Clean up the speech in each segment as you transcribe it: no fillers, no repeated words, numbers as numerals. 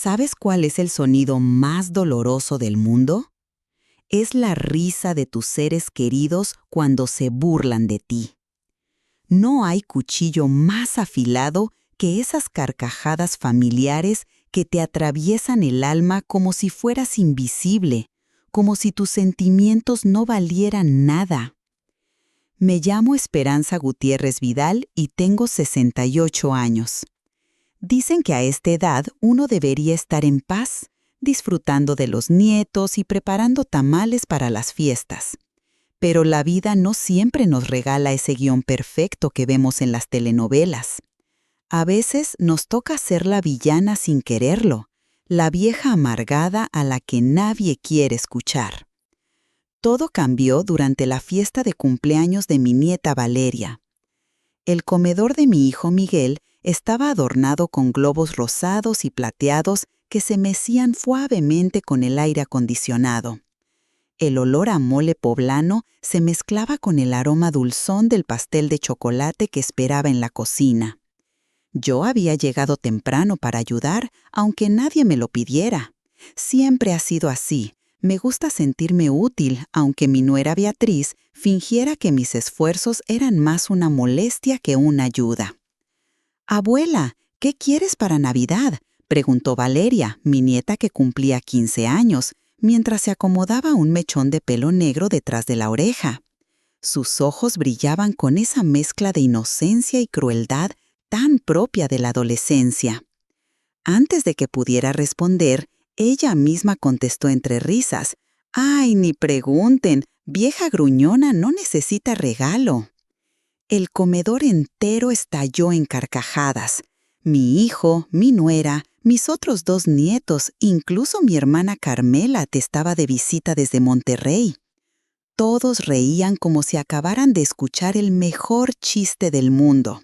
¿Sabes cuál es el sonido más doloroso del mundo? Es la risa de tus seres queridos cuando se burlan de ti. No hay cuchillo más afilado que esas carcajadas familiares que te atraviesan el alma como si fueras invisible, como si tus sentimientos no valieran nada. Me llamo Esperanza Gutiérrez Vidal y tengo 68 años. Dicen que a esta edad uno debería estar en paz, disfrutando de los nietos y preparando tamales para las fiestas. Pero la vida no siempre nos regala ese guión perfecto que vemos en las telenovelas. A veces nos toca ser la villana sin quererlo, la vieja amargada a la que nadie quiere escuchar. Todo cambió durante la fiesta de cumpleaños de mi nieta Valeria. El comedor de mi hijo Miguel estaba adornado con globos rosados y plateados que se mecían suavemente con el aire acondicionado. El olor a mole poblano se mezclaba con el aroma dulzón del pastel de chocolate que esperaba en la cocina. Yo había llegado temprano para ayudar, aunque nadie me lo pidiera. Siempre ha sido así. Me gusta sentirme útil, aunque mi nuera Beatriz fingiera que mis esfuerzos eran más una molestia que una ayuda. «Abuela, ¿qué quieres para Navidad?», preguntó Valeria, mi nieta que cumplía 15 años, mientras se acomodaba un mechón de pelo negro detrás de la oreja. Sus ojos brillaban con esa mezcla de inocencia y crueldad tan propia de la adolescencia. Antes de que pudiera responder, ella misma contestó entre risas: «Ay, ni pregunten, vieja gruñona no necesita regalo». El comedor entero estalló en carcajadas. Mi hijo, mi nuera, mis otros 2 nietos, incluso mi hermana Carmela estaba de visita desde Monterrey. Todos reían como si acabaran de escuchar el mejor chiste del mundo.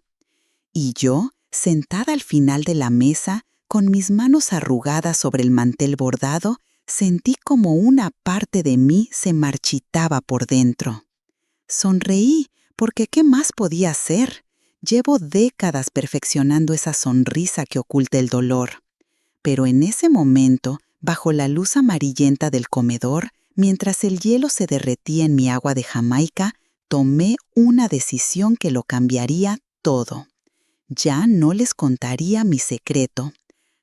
Y yo, sentada al final de la mesa, con mis manos arrugadas sobre el mantel bordado, sentí como una parte de mí se marchitaba por dentro. Sonreí, porque ¿qué más podía hacer? Llevo décadas perfeccionando esa sonrisa que oculta el dolor. Pero en ese momento, bajo la luz amarillenta del comedor, mientras el hielo se derretía en mi agua de Jamaica, tomé una decisión que lo cambiaría todo. Ya no les contaría mi secreto.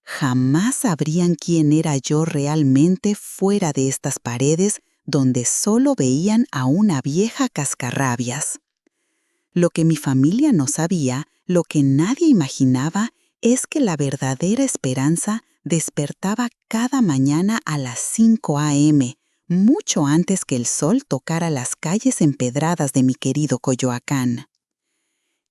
Jamás sabrían quién era yo realmente fuera de estas paredes donde solo veían a una vieja cascarrabias. Lo que mi familia no sabía, lo que nadie imaginaba, es que la verdadera Esperanza despertaba cada mañana a las 5 a.m., mucho antes que el sol tocara las calles empedradas de mi querido Coyoacán.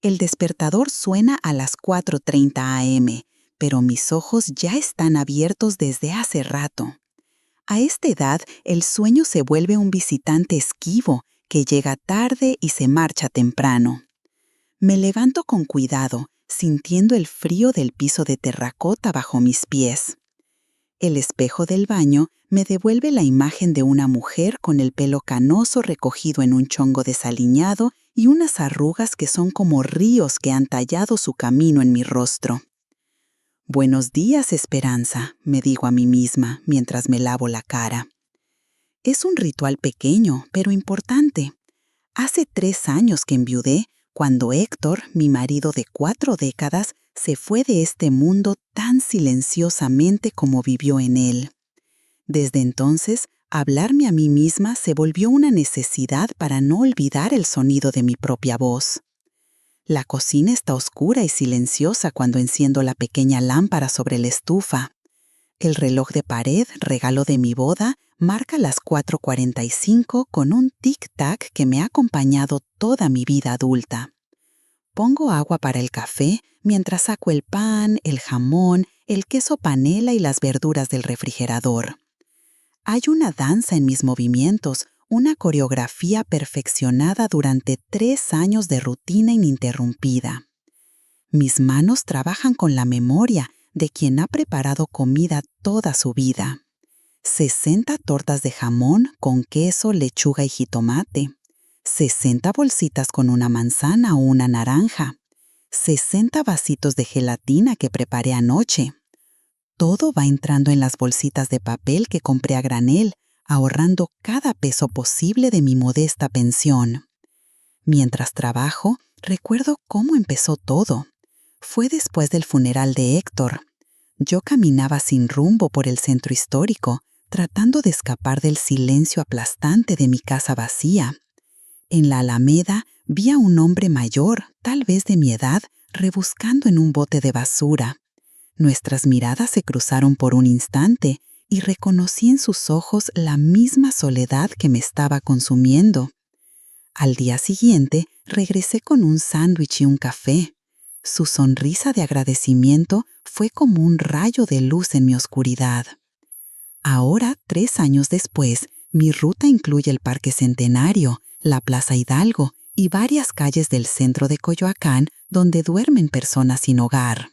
El despertador suena a las 4:30 a.m., pero mis ojos ya están abiertos desde hace rato. A esta edad, el sueño se vuelve un visitante esquivo que llega tarde y se marcha temprano. Me levanto con cuidado, sintiendo el frío del piso de terracota bajo mis pies. El espejo del baño me devuelve la imagen de una mujer con el pelo canoso recogido en un chongo desaliñado y unas arrugas que son como ríos que han tallado su camino en mi rostro. «Buenos días, Esperanza», me digo a mí misma mientras me lavo la cara. Es un ritual pequeño, pero importante. Hace 3 años que enviudé, cuando Héctor, mi marido de 4 décadas, se fue de este mundo tan silenciosamente como vivió en él. Desde entonces, hablarme a mí misma se volvió una necesidad para no olvidar el sonido de mi propia voz. La cocina está oscura y silenciosa cuando enciendo la pequeña lámpara sobre la estufa. El reloj de pared, regalo de mi boda, marca las 4:45 con un tic-tac que me ha acompañado toda mi vida adulta. Pongo agua para el café mientras saco el pan, el jamón, el queso panela y las verduras del refrigerador. Hay una danza en mis movimientos, una coreografía perfeccionada durante 3 años de rutina ininterrumpida. Mis manos trabajan con la memoria de quien ha preparado comida toda su vida. 60 tortas de jamón con queso, lechuga y jitomate. 60 bolsitas con una manzana o una naranja. 60 vasitos de gelatina que preparé anoche. Todo va entrando en las bolsitas de papel que compré a granel, ahorrando cada peso posible de mi modesta pensión. Mientras trabajo, recuerdo cómo empezó todo. Fue después del funeral de Héctor. Yo caminaba sin rumbo por el centro histórico, tratando de escapar del silencio aplastante de mi casa vacía. En la Alameda vi a un hombre mayor, tal vez de mi edad, rebuscando en un bote de basura. Nuestras miradas se cruzaron por un instante y reconocí en sus ojos la misma soledad que me estaba consumiendo. Al día siguiente, regresé con un sándwich y un café. Su sonrisa de agradecimiento fue como un rayo de luz en mi oscuridad. Ahora, 3 años después, mi ruta incluye el Parque Centenario, la Plaza Hidalgo y varias calles del centro de Coyoacán donde duermen personas sin hogar.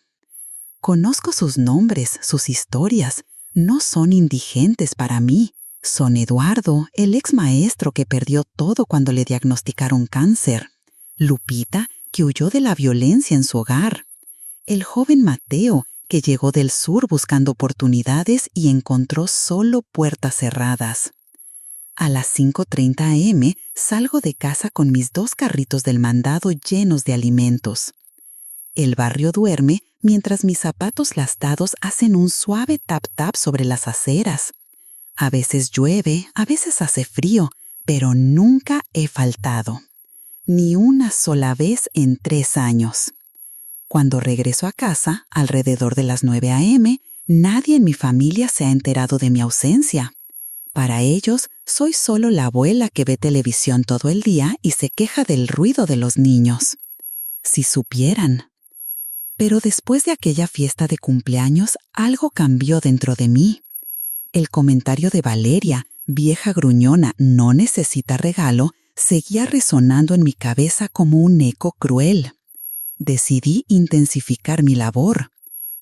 Conozco sus nombres, sus historias. No son indigentes para mí. Son Eduardo, el ex maestro que perdió todo cuando le diagnosticaron cáncer. Lupita, que huyó de la violencia en su hogar. El joven Mateo, que llegó del sur buscando oportunidades y encontró solo puertas cerradas. A las 5:30 am salgo de casa con mis 2 carritos del mandado llenos de alimentos. El barrio duerme mientras mis zapatos lastados hacen un suave tap-tap sobre las aceras. A veces llueve, a veces hace frío, pero nunca he faltado. Ni una sola vez en 3 años. Cuando regreso a casa, alrededor de las 9 am, nadie en mi familia se ha enterado de mi ausencia. Para ellos, soy solo la abuela que ve televisión todo el día y se queja del ruido de los niños. Si supieran. Pero después de aquella fiesta de cumpleaños, algo cambió dentro de mí. El comentario de Valeria, vieja gruñona, no necesita regalo, seguía resonando en mi cabeza como un eco cruel. Decidí intensificar mi labor.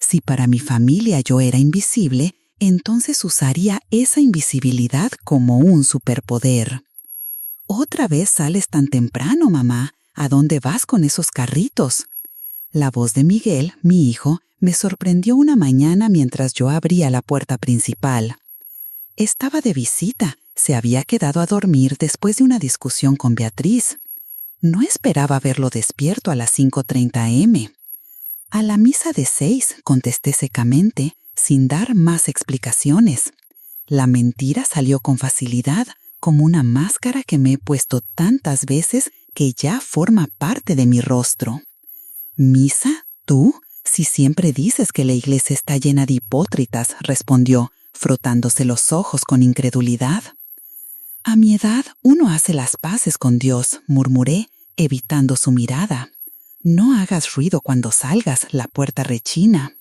Si para mi familia yo era invisible, entonces usaría esa invisibilidad como un superpoder. «Otra vez sales tan temprano, mamá. ¿A dónde vas con esos carritos?» La voz de Miguel, mi hijo, me sorprendió una mañana mientras yo abría la puerta principal. Estaba de visita. Se había quedado a dormir después de una discusión con Beatriz. No esperaba verlo despierto a las 5:30 am. «A la misa de 6», contesté secamente, sin dar más explicaciones. La mentira salió con facilidad, como una máscara que me he puesto tantas veces que ya forma parte de mi rostro. «¿Misa? ¿Tú? Si siempre dices que la iglesia está llena de hipócritas», respondió, frotándose los ojos con incredulidad. «A mi edad, uno hace las paces con Dios», murmuré, evitando su mirada. «No hagas ruido cuando salgas, la puerta rechina».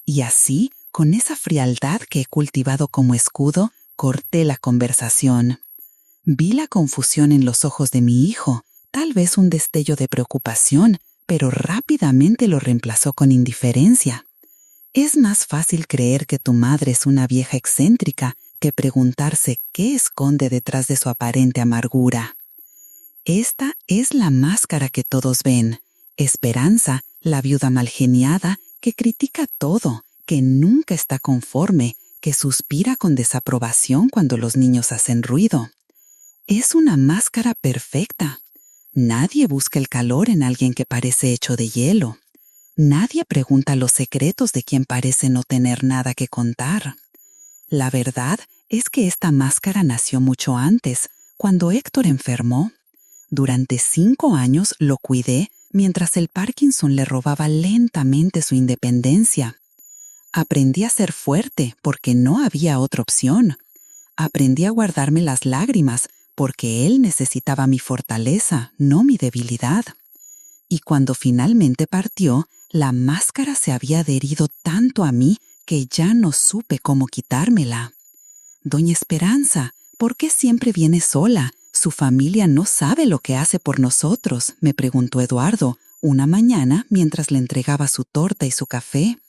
Y así, con esa frialdad que he cultivado como escudo, corté la conversación. Vi la confusión en los ojos de mi hijo, tal vez un destello de preocupación, pero rápidamente lo reemplazó con indiferencia. Es más fácil creer que tu madre es una vieja excéntrica que preguntarse qué esconde detrás de su aparente amargura. Esta es la máscara que todos ven. Esperanza, la viuda malgeniada, que critica todo, que nunca está conforme, que suspira con desaprobación cuando los niños hacen ruido. Es una máscara perfecta. Nadie busca el calor en alguien que parece hecho de hielo. Nadie pregunta los secretos de quien parece no tener nada que contar. La verdad es que esta máscara nació mucho antes, cuando Héctor enfermó. Durante 5 años lo cuidé mientras el Parkinson le robaba lentamente su independencia. Aprendí a ser fuerte porque no había otra opción. Aprendí a guardarme las lágrimas porque él necesitaba mi fortaleza, no mi debilidad. Y cuando finalmente partió, la máscara se había adherido tanto a mí que ya no supe cómo quitármela. «Doña Esperanza, ¿por qué siempre viene sola? Su familia no sabe lo que hace por nosotros», me preguntó Eduardo, una mañana mientras le entregaba su torta y su café.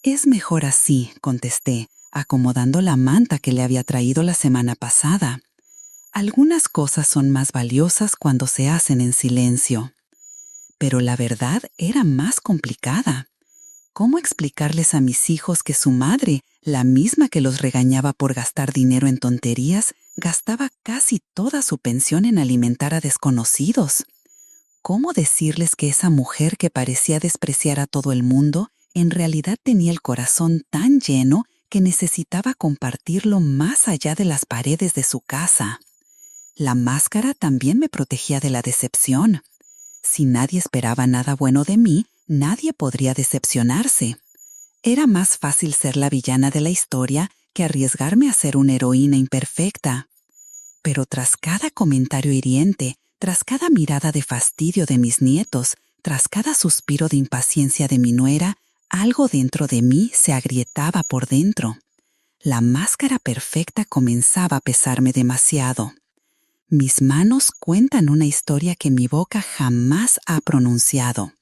«Es mejor así», contesté, acomodando la manta que le había traído la semana pasada. Algunas cosas son más valiosas cuando se hacen en silencio. Pero la verdad era más complicada. ¿Cómo explicarles a mis hijos que su madre, la misma que los regañaba por gastar dinero en tonterías, gastaba casi toda su pensión en alimentar a desconocidos? ¿Cómo decirles que esa mujer que parecía despreciar a todo el mundo, en realidad tenía el corazón tan lleno que necesitaba compartirlo más allá de las paredes de su casa? La máscara también me protegía de la decepción. Si nadie esperaba nada bueno de mí, nadie podría decepcionarse. Era más fácil ser la villana de la historia que arriesgarme a ser una heroína imperfecta. Pero tras cada comentario hiriente, tras cada mirada de fastidio de mis nietos, tras cada suspiro de impaciencia de mi nuera, algo dentro de mí se agrietaba por dentro. La máscara perfecta comenzaba a pesarme demasiado. Mis manos cuentan una historia que mi boca jamás ha pronunciado.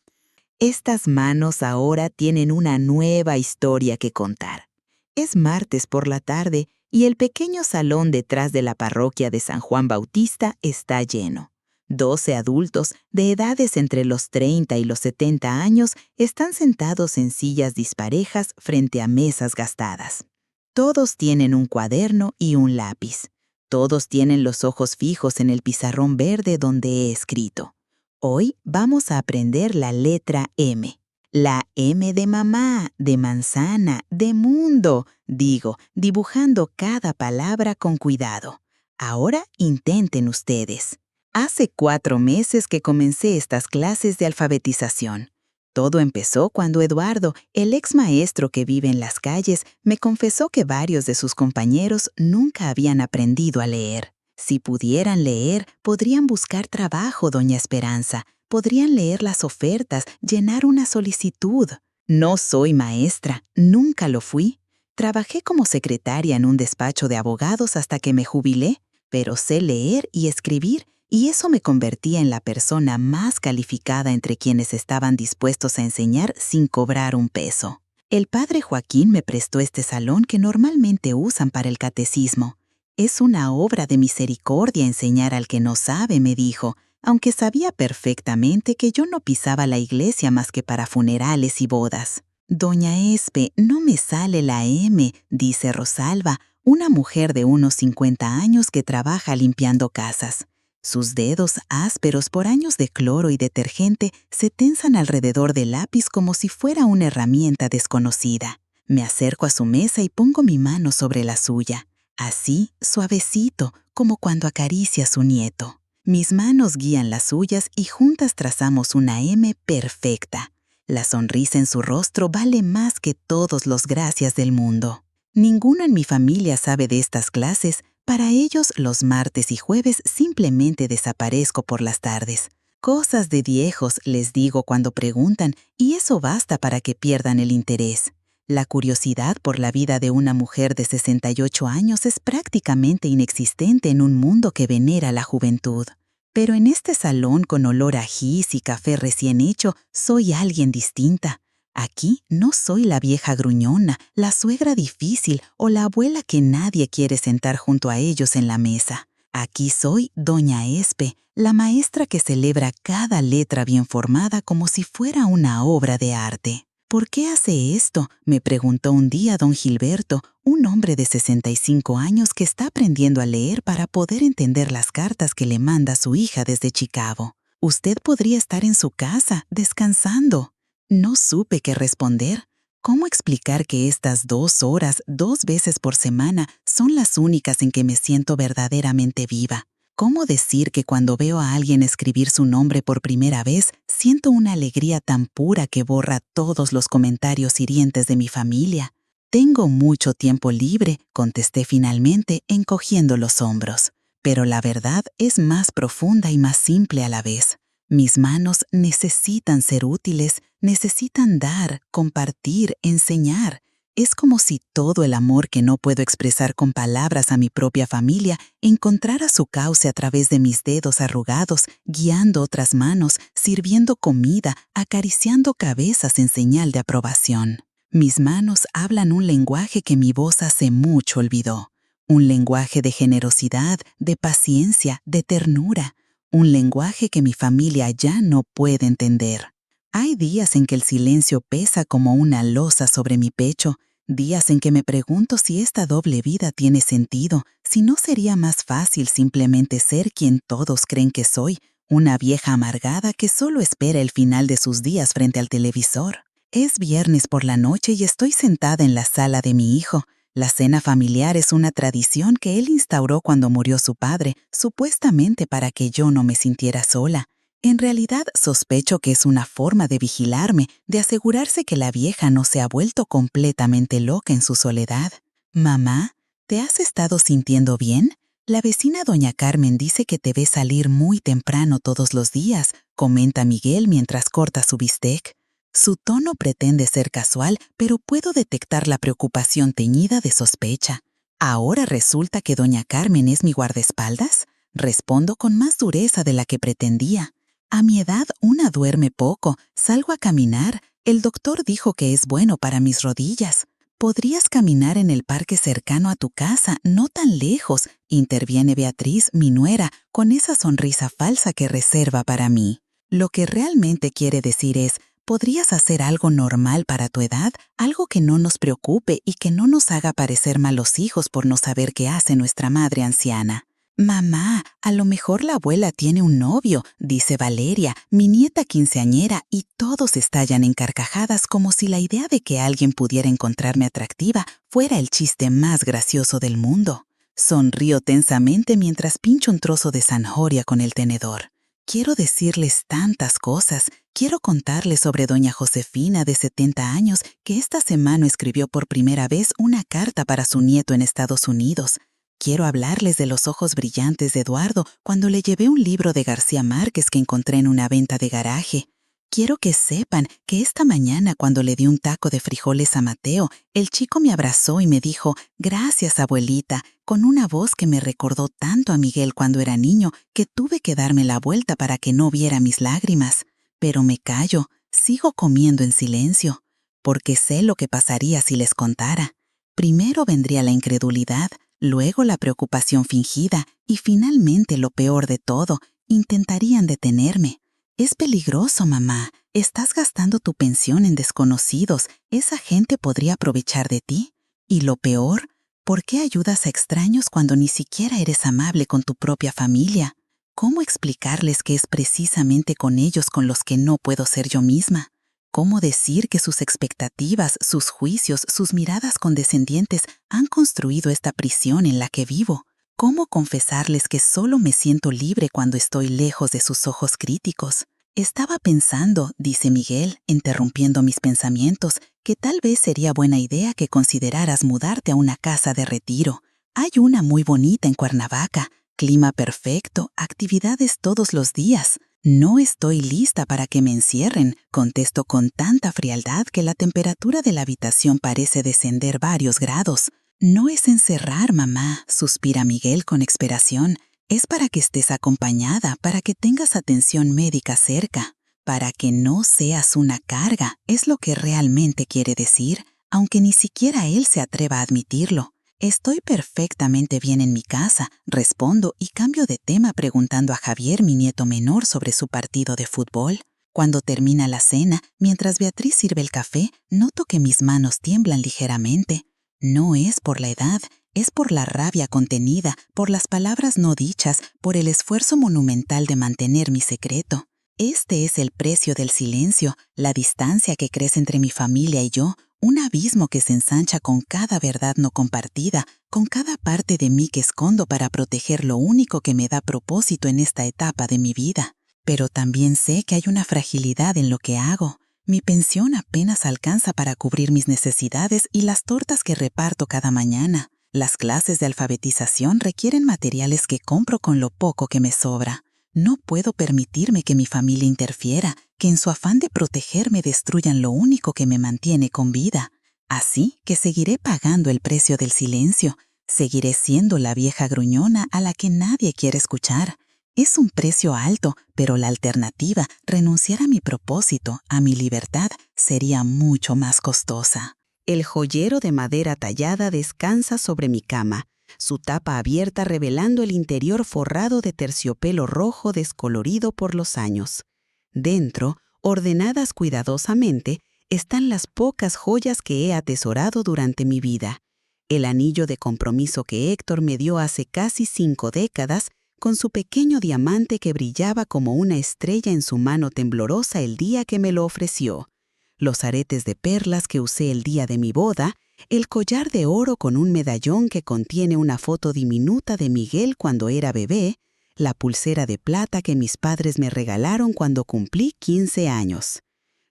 Estas manos ahora tienen una nueva historia que contar. Es martes por la tarde y el pequeño salón detrás de la parroquia de San Juan Bautista está lleno. 12 adultos de edades entre los 30 y los 70 años están sentados en sillas disparejas frente a mesas gastadas. Todos tienen un cuaderno y un lápiz. Todos tienen los ojos fijos en el pizarrón verde donde he escrito. Hoy vamos a aprender la letra M. La M de mamá, de manzana, de mundo, digo, dibujando cada palabra con cuidado. Ahora intenten ustedes. Hace 4 meses que comencé estas clases de alfabetización. Todo empezó cuando Eduardo, el ex maestro que vive en las calles, me confesó que varios de sus compañeros nunca habían aprendido a leer. Si pudieran leer, podrían buscar trabajo, doña Esperanza. Podrían leer las ofertas, llenar una solicitud. No soy maestra, nunca lo fui. Trabajé como secretaria en un despacho de abogados hasta que me jubilé, pero sé leer y escribir, y eso me convertía en la persona más calificada entre quienes estaban dispuestos a enseñar sin cobrar un peso. El padre Joaquín me prestó este salón que normalmente usan para el catecismo. Es una obra de misericordia enseñar al que no sabe, me dijo, aunque sabía perfectamente que yo no pisaba la iglesia más que para funerales y bodas. Doña Espe, no me sale la M, dice Rosalba, una mujer de unos 50 años que trabaja limpiando casas. Sus dedos, ásperos por años de cloro y detergente, se tensan alrededor del lápiz como si fuera una herramienta desconocida. Me acerco a su mesa y pongo mi mano sobre la suya. Así, suavecito, como cuando acaricia a su nieto. Mis manos guían las suyas y juntas trazamos una M perfecta. La sonrisa en su rostro vale más que todos los gracias del mundo. Ninguno en mi familia sabe de estas clases. Para ellos, los martes y jueves simplemente desaparezco por las tardes. Cosas de viejos, les digo cuando preguntan, y eso basta para que pierdan el interés. La curiosidad por la vida de una mujer de 68 años es prácticamente inexistente en un mundo que venera la juventud. Pero en este salón con olor a gis y café recién hecho, soy alguien distinta. Aquí no soy la vieja gruñona, la suegra difícil o la abuela que nadie quiere sentar junto a ellos en la mesa. Aquí soy doña Espe, la maestra que celebra cada letra bien formada como si fuera una obra de arte. ¿Por qué hace esto?, me preguntó un día don Gilberto, un hombre de 65 años que está aprendiendo a leer para poder entender las cartas que le manda su hija desde Chicago. Usted podría estar en su casa, descansando. No supe qué responder. ¿Cómo explicar que estas 2 horas, 2 veces por semana, son las únicas en que me siento verdaderamente viva? ¿Cómo decir que cuando veo a alguien escribir su nombre por primera vez, siento una alegría tan pura que borra todos los comentarios hirientes de mi familia? Tengo mucho tiempo libre, contesté finalmente, encogiendo los hombros. Pero la verdad es más profunda y más simple a la vez. Mis manos necesitan ser útiles, necesitan dar, compartir, enseñar. Es como si todo el amor que no puedo expresar con palabras a mi propia familia encontrara su cauce a través de mis dedos arrugados, guiando otras manos, sirviendo comida, acariciando cabezas en señal de aprobación. Mis manos hablan un lenguaje que mi voz hace mucho olvidó. Un lenguaje de generosidad, de paciencia, de ternura. Un lenguaje que mi familia ya no puede entender. Hay días en que el silencio pesa como una losa sobre mi pecho, días en que me pregunto si esta doble vida tiene sentido, si no sería más fácil simplemente ser quien todos creen que soy, una vieja amargada que solo espera el final de sus días frente al televisor. Es viernes por la noche y estoy sentada en la sala de mi hijo. La cena familiar es una tradición que él instauró cuando murió su padre, supuestamente para que yo no me sintiera sola. En realidad, sospecho que es una forma de vigilarme, de asegurarse que la vieja no se ha vuelto completamente loca en su soledad. Mamá, ¿te has estado sintiendo bien? La vecina doña Carmen dice que te ve salir muy temprano todos los días, comenta Miguel mientras corta su bistec. Su tono pretende ser casual, pero puedo detectar la preocupación teñida de sospecha. ¿Ahora resulta que doña Carmen es mi guardaespaldas? Respondo con más dureza de la que pretendía. A mi edad una duerme poco, salgo a caminar. El doctor dijo que es bueno para mis rodillas. Podrías caminar en el parque cercano a tu casa, no tan lejos, interviene Beatriz, mi nuera, con esa sonrisa falsa que reserva para mí. Lo que realmente quiere decir es, ¿podrías hacer algo normal para tu edad? Algo que no nos preocupe y que no nos haga parecer malos hijos por no saber qué hace nuestra madre anciana. Mamá, a lo mejor la abuela tiene un novio, dice Valeria, mi nieta quinceañera, y todos estallan en carcajadas como si la idea de que alguien pudiera encontrarme atractiva fuera el chiste más gracioso del mundo. Sonrío tensamente mientras pincho un trozo de zanahoria con el tenedor. Quiero decirles tantas cosas. Quiero contarles sobre doña Josefina, de 70 años, que esta semana escribió por primera vez una carta para su nieto en Estados Unidos. Quiero hablarles de los ojos brillantes de Eduardo cuando le llevé un libro de García Márquez que encontré en una venta de garaje. Quiero que sepan que esta mañana cuando le di un taco de frijoles a Mateo, el chico me abrazó y me dijo, «Gracias, abuelita», con una voz que me recordó tanto a Miguel cuando era niño que tuve que darme la vuelta para que no viera mis lágrimas. Pero me callo, sigo comiendo en silencio, porque sé lo que pasaría si les contara. Primero vendría la incredulidad, luego la preocupación fingida y finalmente lo peor de todo, intentarían detenerme. Es peligroso, mamá. Estás gastando tu pensión en desconocidos. Esa gente podría aprovechar de ti. Y lo peor, ¿por qué ayudas a extraños cuando ni siquiera eres amable con tu propia familia? ¿Cómo explicarles que es precisamente con ellos con los que no puedo ser yo misma? ¿Cómo decir que sus expectativas, sus juicios, sus miradas condescendientes han construido esta prisión en la que vivo? ¿Cómo confesarles que solo me siento libre cuando estoy lejos de sus ojos críticos? Estaba pensando, dice Miguel, interrumpiendo mis pensamientos, que tal vez sería buena idea que consideraras mudarte a una casa de retiro. Hay una muy bonita en Cuernavaca, clima perfecto, actividades todos los días. No estoy lista para que me encierren, contesto con tanta frialdad que la temperatura de la habitación parece descender varios grados. No es encerrar, mamá, suspira Miguel con exasperación. Es para que estés acompañada, para que tengas atención médica cerca, para que no seas una carga, es lo que realmente quiere decir, aunque ni siquiera él se atreva a admitirlo. Estoy perfectamente bien en mi casa, respondo y cambio de tema preguntando a Javier, mi nieto menor, sobre su partido de fútbol. Cuando termina la cena, mientras Beatriz sirve el café, noto que mis manos tiemblan ligeramente. No es por la edad, es por la rabia contenida, por las palabras no dichas, por el esfuerzo monumental de mantener mi secreto. Este es el precio del silencio, la distancia que crece entre mi familia y yo, un abismo que se ensancha con cada verdad no compartida, con cada parte de mí que escondo para proteger lo único que me da propósito en esta etapa de mi vida. Pero también sé que hay una fragilidad en lo que hago. Mi pensión apenas alcanza para cubrir mis necesidades y las tortas que reparto cada mañana. Las clases de alfabetización requieren materiales que compro con lo poco que me sobra. No puedo permitirme que mi familia interfiera, que en su afán de protegerme destruyan lo único que me mantiene con vida. Así que seguiré pagando el precio del silencio. Seguiré siendo la vieja gruñona a la que nadie quiere escuchar. Es un precio alto, pero la alternativa, renunciar a mi propósito, a mi libertad, sería mucho más costosa. El joyero de madera tallada descansa sobre mi cama, su tapa abierta revelando el interior forrado de terciopelo rojo descolorido por los años. Dentro, Ordenadas cuidadosamente, están las pocas joyas que he atesorado durante mi vida. El anillo de compromiso que Héctor me dio hace casi 5 décadas, con su pequeño diamante que brillaba como una estrella en su mano temblorosa el día que me lo ofreció. Los aretes de perlas que usé el día de mi boda, el collar de oro con un medallón que contiene una foto diminuta de Miguel cuando era bebé, la pulsera de plata que mis padres me regalaron cuando cumplí 15 años.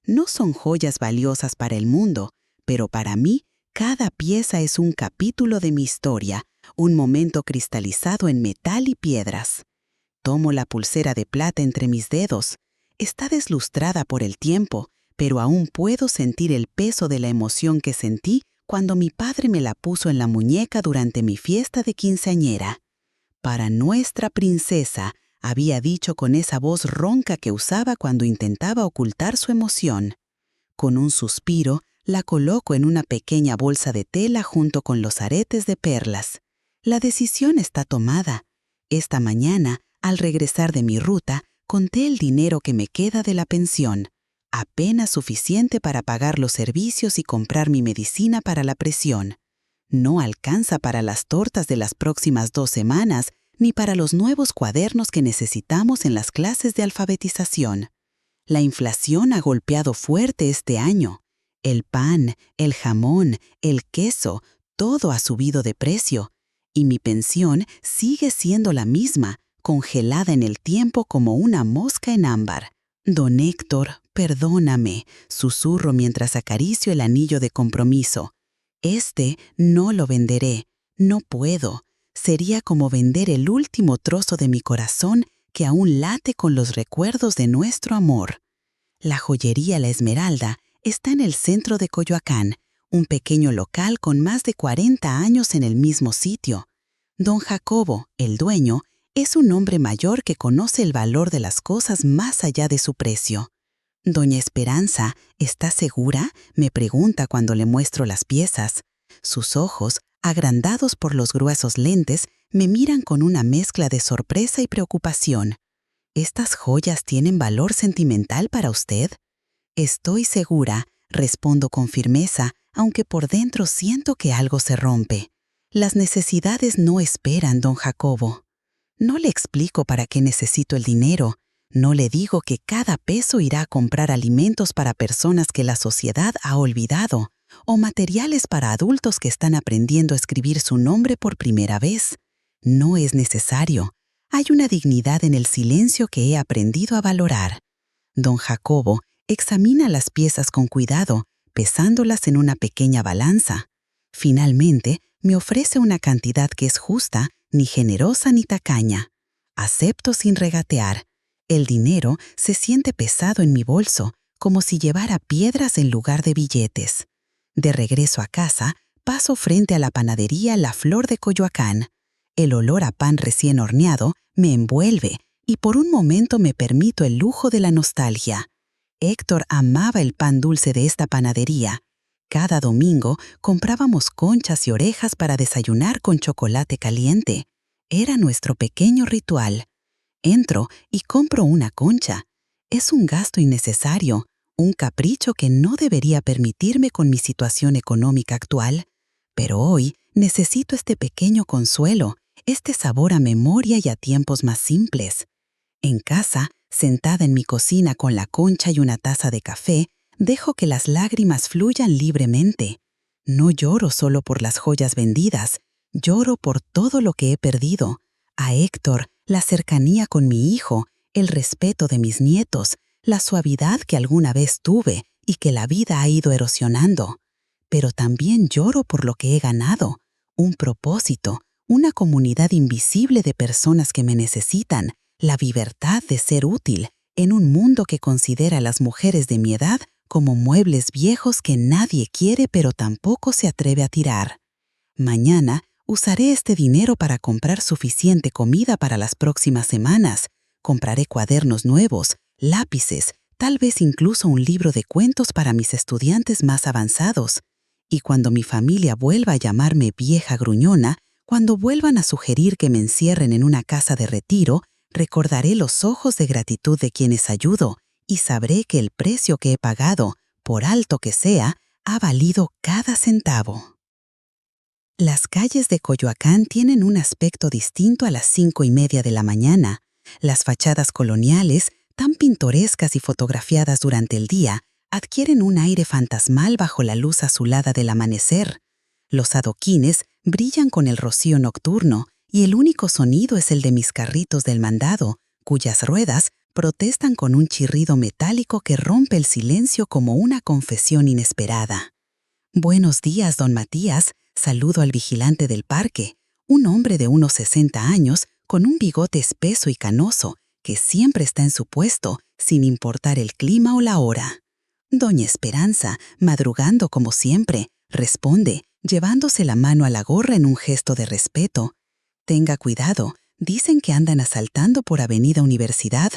No son joyas valiosas para el mundo, pero para mí, cada pieza es un capítulo de mi historia, un momento cristalizado en metal y piedras. Tomo la pulsera de plata entre mis dedos. Está deslustrada por el tiempo, pero aún puedo sentir el peso de la emoción que sentí cuando mi padre me la puso en la muñeca durante mi fiesta de quinceañera. Para nuestra princesa, había dicho con esa voz ronca que usaba cuando intentaba ocultar su emoción. Con un suspiro, la coloco en una pequeña bolsa de tela junto con los aretes de perlas. La decisión está tomada. Esta mañana, al regresar de mi ruta, conté el dinero que me queda de la pensión, apenas suficiente para pagar los servicios y comprar mi medicina para la presión. No alcanza para las tortas de las próximas 2 semanas, ni para los nuevos cuadernos que necesitamos en las clases de alfabetización. La inflación ha golpeado fuerte este año. El pan, el jamón, el queso, todo ha subido de precio. Y mi pensión sigue siendo la misma, congelada en el tiempo como una mosca en ámbar. Don Héctor, perdóname, susurro mientras acaricio el anillo de compromiso. No lo venderé, no puedo. Sería como vender el último trozo de mi corazón que aún late con los recuerdos de nuestro amor. La joyería La Esmeralda está en el centro de Coyoacán, un pequeño local con más de 40 años en el mismo sitio. Don Jacobo, el dueño, es un hombre mayor que conoce el valor de las cosas más allá de su precio. Doña Esperanza, ¿está segura?, me pregunta cuando le muestro las piezas. Sus ojos, agrandados por los gruesos lentes, me miran con una mezcla de sorpresa y preocupación. ¿Estas joyas tienen valor sentimental para usted? Estoy segura, respondo con firmeza, aunque por dentro siento que algo se rompe. Las necesidades no esperan, don Jacobo. No le explico para qué necesito el dinero. No le digo que cada peso irá a comprar alimentos para personas que la sociedad ha olvidado, o materiales para adultos que están aprendiendo a escribir su nombre por primera vez. No es necesario. Hay una dignidad en el silencio que he aprendido a valorar. Don Jacobo examina las piezas con cuidado, pesándolas en una pequeña balanza. Finalmente, me ofrece una cantidad que es justa, ni generosa ni tacaña. Acepto sin regatear. El dinero se siente pesado en mi bolso, como si llevara piedras en lugar de billetes. De regreso a casa, paso frente a la panadería La Flor de Coyoacán. El olor a pan recién horneado me envuelve y por un momento me permito el lujo de la nostalgia. Héctor amaba el pan dulce de esta panadería. Cada domingo comprábamos conchas y orejas para desayunar con chocolate caliente. Era nuestro pequeño ritual. Entro y compro una concha. Es un gasto innecesario, un capricho que no debería permitirme con mi situación económica actual. Pero hoy necesito este pequeño consuelo, este sabor a memoria y a tiempos más simples. En casa, sentada en mi cocina con la concha y una taza de café, dejo que las lágrimas fluyan libremente. No lloro solo por las joyas vendidas, lloro por todo lo que he perdido. A Héctor, la cercanía con mi hijo, el respeto de mis nietos, la suavidad que alguna vez tuve y que la vida ha ido erosionando. Pero también lloro por lo que he ganado, un propósito, una comunidad invisible de personas que me necesitan, la libertad de ser útil en un mundo que considera a las mujeres de mi edad como muebles viejos que nadie quiere pero tampoco se atreve a tirar. Mañana usaré este dinero para comprar suficiente comida para las próximas semanas. Compraré cuadernos nuevos, lápices, tal vez incluso un libro de cuentos para mis estudiantes más avanzados. Y cuando mi familia vuelva a llamarme vieja gruñona, cuando vuelvan a sugerir que me encierren en una casa de retiro, recordaré los ojos de gratitud de quienes ayudo y sabré que el precio que he pagado, por alto que sea, ha valido cada centavo. Las calles de Coyoacán tienen un aspecto distinto a las 5:30 de la mañana. Las fachadas coloniales, tan pintorescas y fotografiadas durante el día, adquieren un aire fantasmal bajo la luz azulada del amanecer. Los adoquines brillan con el rocío nocturno y el único sonido es el de mis carritos del mandado, cuyas ruedas protestan con un chirrido metálico que rompe el silencio como una confesión inesperada. Buenos días, don Matías, saludo al vigilante del parque, un hombre de unos 60 años con un bigote espeso y canoso, que siempre está en su puesto, sin importar el clima o la hora. Doña Esperanza, madrugando como siempre, responde, llevándose la mano a la gorra en un gesto de respeto. Tenga cuidado, dicen que andan asaltando por Avenida Universidad.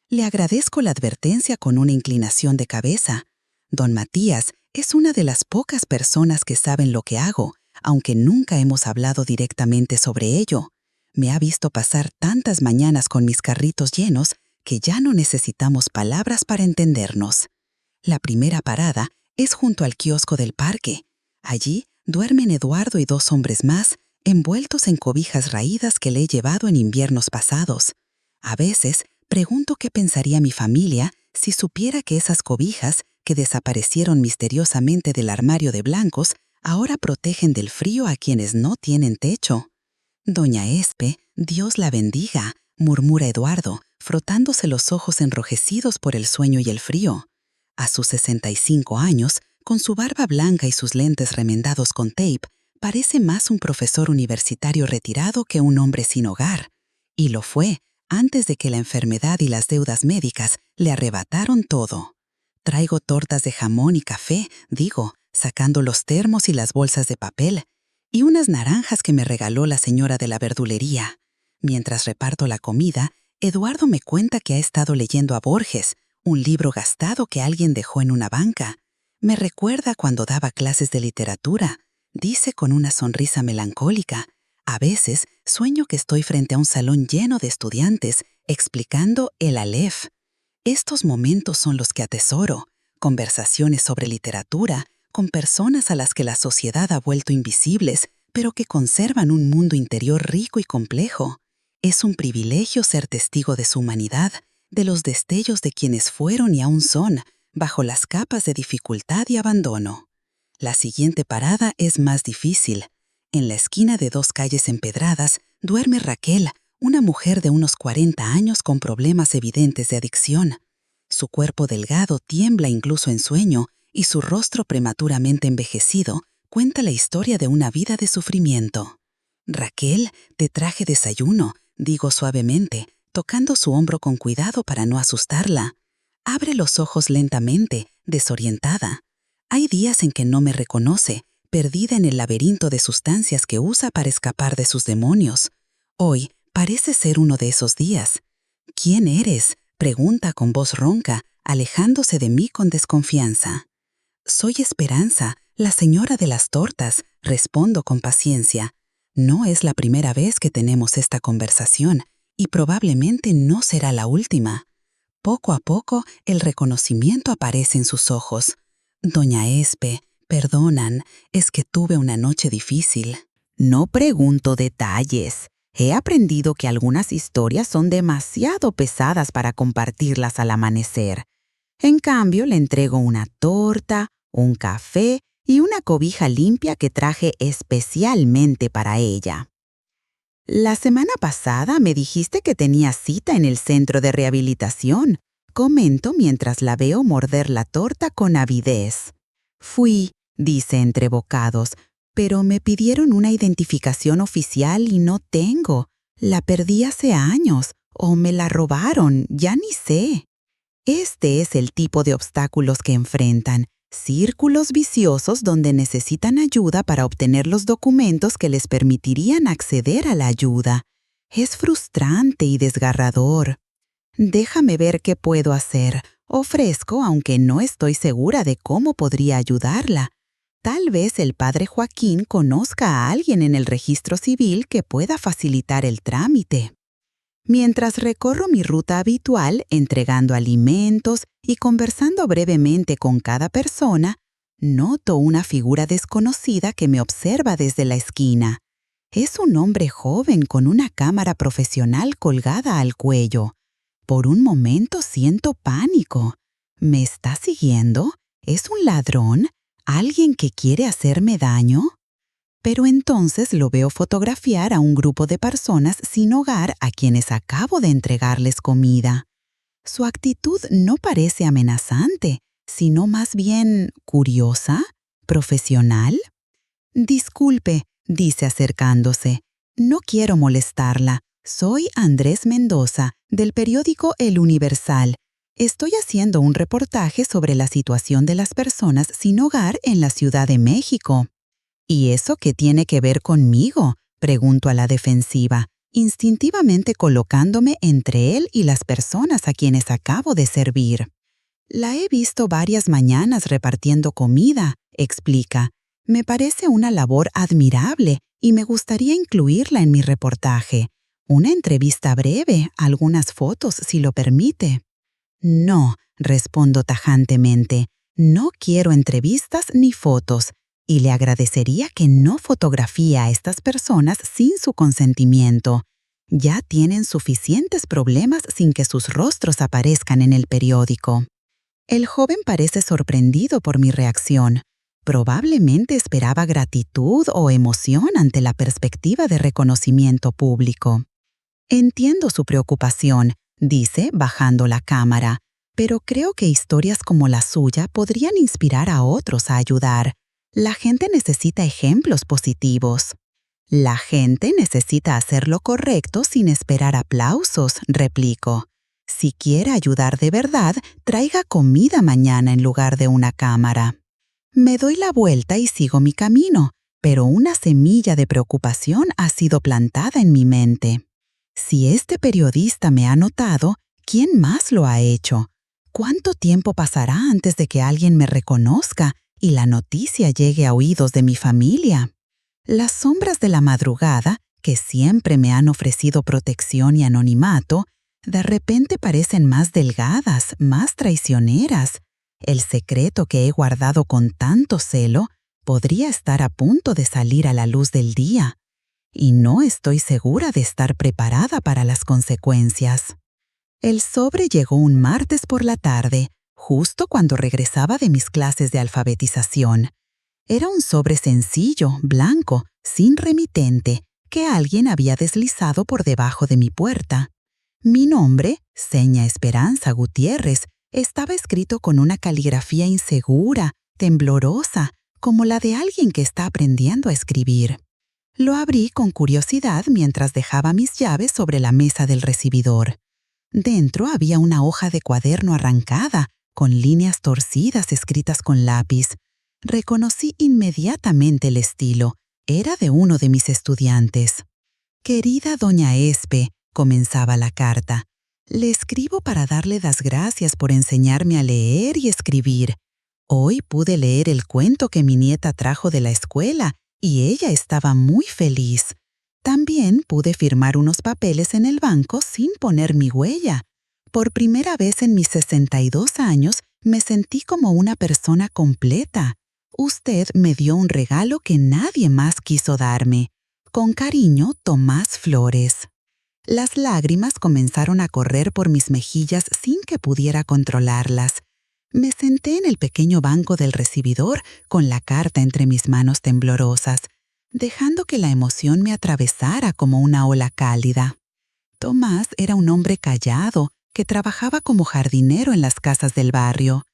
Le agradezco la advertencia con una inclinación de cabeza. Don Matías es una de las pocas personas que saben lo que hago, aunque nunca hemos hablado directamente sobre ello. Me ha visto pasar tantas mañanas con mis carritos llenos que ya no necesitamos palabras para entendernos. La primera parada es junto al kiosco del parque. Allí duermen Eduardo y 2 hombres más, envueltos en cobijas raídas que le he llevado en inviernos pasados. A veces pregunto qué pensaría mi familia si supiera que esas cobijas, que desaparecieron misteriosamente del armario de blancos, ahora protegen del frío a quienes no tienen techo. Doña Espe, Dios la bendiga, murmura Eduardo, frotándose los ojos enrojecidos por el sueño y el frío. A sus 65 años, con su barba blanca y sus lentes remendados con tape, parece más un profesor universitario retirado que un hombre sin hogar. Y lo fue, antes de que la enfermedad y las deudas médicas le arrebataron todo. Traigo tortas de jamón y café, digo, sacando los termos y las bolsas de papel, y unas naranjas que me regaló la señora de la verdulería. Mientras reparto la comida, Eduardo me cuenta que ha estado leyendo a Borges, un libro gastado que alguien dejó en una banca. Me recuerda cuando daba clases de literatura, dice con una sonrisa melancólica. A veces sueño que estoy frente a un salón lleno de estudiantes, explicando el Aleph. Estos momentos son los que atesoro, conversaciones sobre literatura, con personas a las que la sociedad ha vuelto invisibles, pero que conservan un mundo interior rico y complejo. Es un privilegio ser testigo de su humanidad, de los destellos de quienes fueron y aún son, bajo las capas de dificultad y abandono. La siguiente parada es más difícil. En la esquina de 2 calles empedradas duerme Raquel, una mujer de unos 40 años con problemas evidentes de adicción. Su cuerpo delgado tiembla incluso en sueño y su rostro prematuramente envejecido cuenta la historia de una vida de sufrimiento. Raquel, te traje desayuno, digo suavemente, tocando su hombro con cuidado para no asustarla. Abre los ojos lentamente, desorientada. Hay días en que no me reconoce, perdida en el laberinto de sustancias que usa para escapar de sus demonios. Hoy parece ser uno de esos días. ¿Quién eres?, pregunta con voz ronca, alejándose de mí con desconfianza. Soy Esperanza, la señora de las tortas, respondo con paciencia. No es la primera vez que tenemos esta conversación y probablemente no será la última. Poco a poco el reconocimiento aparece en sus ojos. Doña Espe, perdonan, es que tuve una noche difícil. No pregunto detalles. He aprendido que algunas historias son demasiado pesadas para compartirlas al amanecer. En cambio, le entrego una torta, un café y una cobija limpia que traje especialmente para ella. La semana pasada me dijiste que tenías cita en el centro de rehabilitación, comento mientras la veo morder la torta con avidez. Fui, dice entre bocados, pero me pidieron una identificación oficial y no tengo. La perdí hace años, o me la robaron, ya ni sé. Este es el tipo de obstáculos que enfrentan, círculos viciosos donde necesitan ayuda para obtener los documentos que les permitirían acceder a la ayuda. Es frustrante y desgarrador. Déjame ver qué puedo hacer. Ofrezco, aunque no estoy segura de cómo podría ayudarla. Tal vez el padre Joaquín conozca a alguien en el registro civil que pueda facilitar el trámite. Mientras recorro mi ruta habitual, entregando alimentos y conversando brevemente con cada persona, noto una figura desconocida que me observa desde la esquina. Es un hombre joven con una cámara profesional colgada al cuello. Por un momento siento pánico. ¿Me está siguiendo? ¿Es un ladrón? ¿Alguien que quiere hacerme daño? Pero entonces lo veo fotografiar a un grupo de personas sin hogar a quienes acabo de entregarles comida. Su actitud no parece amenazante, sino más bien curiosa, profesional. «Disculpe», dice acercándose. «No quiero molestarla. Soy Andrés Mendoza, del periódico El Universal. Estoy haciendo un reportaje sobre la situación de las personas sin hogar en la Ciudad de México». «¿Y eso qué tiene que ver conmigo?», pregunto a la defensiva, instintivamente colocándome entre él y las personas a quienes acabo de servir. «La he visto varias mañanas repartiendo comida», explica. «Me parece una labor admirable y me gustaría incluirla en mi reportaje. Una entrevista breve, algunas fotos si lo permite». «No», respondo tajantemente. «No quiero entrevistas ni fotos. Y le agradecería que no fotografíe a estas personas sin su consentimiento. Ya tienen suficientes problemas sin que sus rostros aparezcan en el periódico». El joven parece sorprendido por mi reacción. Probablemente esperaba gratitud o emoción ante la perspectiva de reconocimiento público. «Entiendo su preocupación», dice, bajando la cámara, «pero creo que historias como la suya podrían inspirar a otros a ayudar. La gente necesita ejemplos positivos». «La gente necesita hacer lo correcto sin esperar aplausos», replico. «Si quiere ayudar de verdad, traiga comida mañana en lugar de una cámara». Me doy la vuelta y sigo mi camino, pero una semilla de preocupación ha sido plantada en mi mente. Si este periodista me ha notado, ¿quién más lo ha hecho? ¿Cuánto tiempo pasará antes de que alguien me reconozca y la noticia llegue a oídos de mi familia? Las sombras de la madrugada, que siempre me han ofrecido protección y anonimato, de repente parecen más delgadas, más traicioneras. El secreto que he guardado con tanto celo podría estar a punto de salir a la luz del día. Y no estoy segura de estar preparada para las consecuencias. El sobre llegó un martes por la tarde, justo cuando regresaba de mis clases de alfabetización. Era un sobre sencillo, blanco, sin remitente, que alguien había deslizado por debajo de mi puerta. Mi nombre, Seña Esperanza Gutiérrez, estaba escrito con una caligrafía insegura, temblorosa, como la de alguien que está aprendiendo a escribir. Lo abrí con curiosidad mientras dejaba mis llaves sobre la mesa del recibidor. Dentro había una hoja de cuaderno arrancada, con líneas torcidas escritas con lápiz. Reconocí inmediatamente el estilo. Era de uno de mis estudiantes. «Querida doña Espe», comenzaba la carta, «le escribo para darle las gracias por enseñarme a leer y escribir. Hoy pude leer el cuento que mi nieta trajo de la escuela y ella estaba muy feliz. También pude firmar unos papeles en el banco sin poner mi huella. Por primera vez en mis 62 años me sentí como una persona completa. Usted me dio un regalo que nadie más quiso darme. Con cariño, Tomás Flores». Las lágrimas comenzaron a correr por mis mejillas sin que pudiera controlarlas. Me senté en el pequeño banco del recibidor con la carta entre mis manos temblorosas, dejando que la emoción me atravesara como una ola cálida. Tomás era un hombre callado que trabajaba como jardinero en las casas del barrio.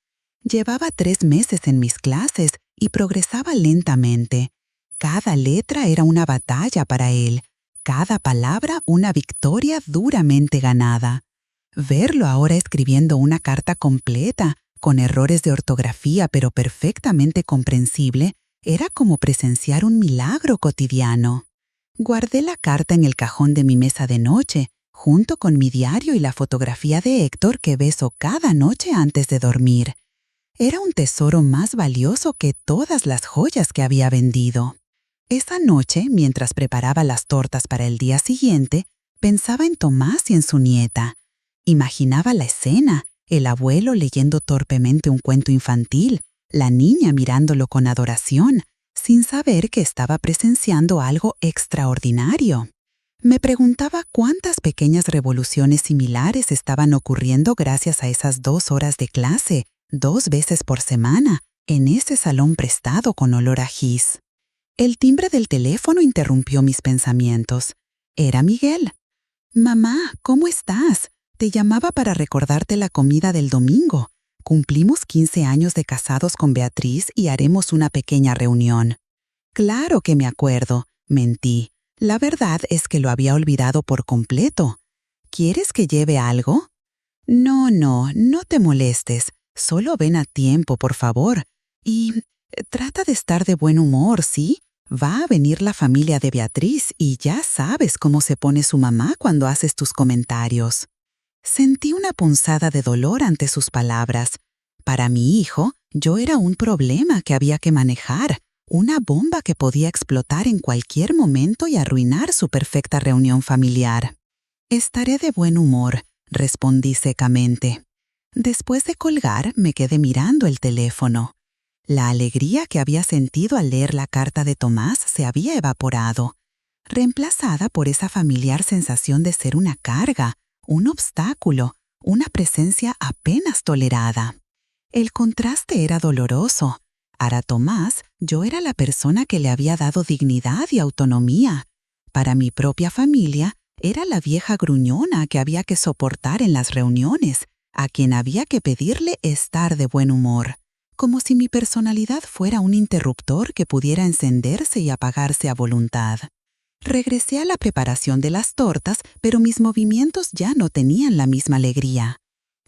Llevaba 3 meses en mis clases y progresaba lentamente. Cada letra era una batalla para él, cada palabra una victoria duramente ganada. Verlo ahora escribiendo una carta completa, con errores de ortografía pero perfectamente comprensible, era como presenciar un milagro cotidiano. Guardé la carta en el cajón de mi mesa de noche, junto con mi diario y la fotografía de Héctor que beso cada noche antes de dormir. Era un tesoro más valioso que todas las joyas que había vendido. Esa noche, mientras preparaba las tortas para el día siguiente, Pensaba en Tomás y en su nieta. Imaginaba la escena, el abuelo leyendo torpemente un cuento infantil, la niña mirándolo con adoración, sin saber que estaba presenciando algo extraordinario. Me preguntaba cuántas pequeñas revoluciones similares estaban ocurriendo gracias a esas 2 horas de clase, 2 veces por semana, en ese salón prestado con olor a gis. El timbre del teléfono interrumpió mis pensamientos. Era Miguel. «Mamá, ¿cómo estás? Te llamaba para recordarte la comida del domingo. Cumplimos 15 años de casados con Beatriz y haremos una pequeña reunión». «Claro que me acuerdo», mentí. La verdad es que lo había olvidado por completo. «¿Quieres que lleve algo?» No, no te molestes. Solo ven a tiempo, por favor. Y trata de estar de buen humor, ¿sí? Va a venir la familia de Beatriz y ya sabes cómo se pone su mamá cuando haces tus comentarios». Sentí una punzada de dolor ante sus palabras. Para mi hijo, yo era un problema que había que manejar, una bomba que podía explotar en cualquier momento y arruinar su perfecta reunión familiar. «Estaré de buen humor», respondí secamente. Después de colgar, me quedé mirando el teléfono. La alegría que había sentido al leer la carta de Tomás se había evaporado, reemplazada por esa familiar sensación de ser una carga, un obstáculo, una presencia apenas tolerada. El contraste era doloroso. Para Tomás, yo era la persona que le había dado dignidad y autonomía. Para mi propia familia, era la vieja gruñona que había que soportar en las reuniones, a quien había que pedirle estar de buen humor, como si mi personalidad fuera un interruptor que pudiera encenderse y apagarse a voluntad. Regresé a la preparación de las tortas, pero mis movimientos ya no tenían la misma alegría.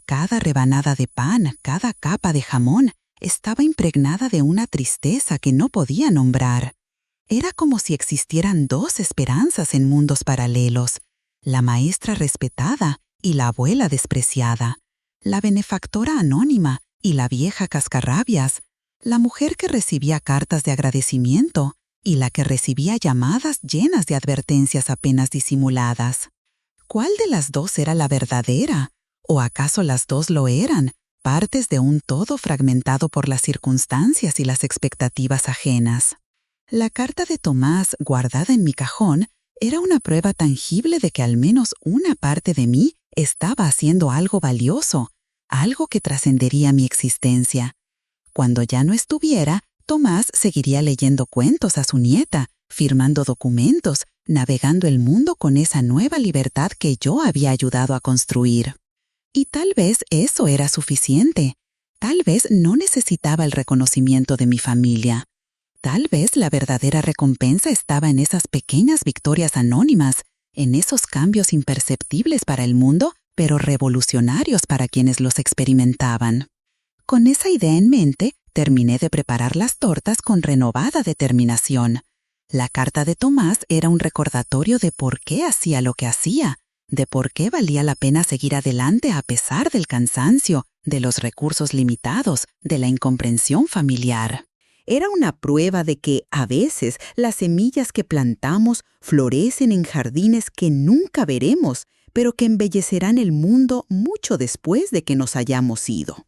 Cada rebanada de pan, cada capa de jamón, estaba impregnada de una tristeza que no podía nombrar. Era como si existieran 2 esperanzas en mundos paralelos, la maestra respetada y la abuela despreciada, la benefactora anónima y la vieja cascarrabias, la mujer que recibía cartas de agradecimiento y la que recibía llamadas llenas de advertencias apenas disimuladas. ¿Cuál de las 2 era la verdadera? ¿O acaso las 2 lo eran, partes de un todo fragmentado por las circunstancias y las expectativas ajenas? La carta de Tomás, guardada en mi cajón, era una prueba tangible de que al menos una parte de mí estaba haciendo algo valioso, algo que trascendería mi existencia. Cuando ya no estuviera, Tomás seguiría leyendo cuentos a su nieta, firmando documentos, navegando el mundo con esa nueva libertad que yo había ayudado a construir. Y tal vez eso era suficiente. Tal vez no necesitaba el reconocimiento de mi familia. Tal vez la verdadera recompensa estaba en esas pequeñas victorias anónimas, en esos cambios imperceptibles para el mundo, pero revolucionarios para quienes los experimentaban. Con esa idea en mente, terminé de preparar las tortas con renovada determinación. La carta de Tomás era un recordatorio de por qué hacía lo que hacía, de por qué valía la pena seguir adelante a pesar del cansancio, de los recursos limitados, de la incomprensión familiar. Era una prueba de que, a veces, las semillas que plantamos florecen en jardines que nunca veremos, pero que embellecerán el mundo mucho después de que nos hayamos ido.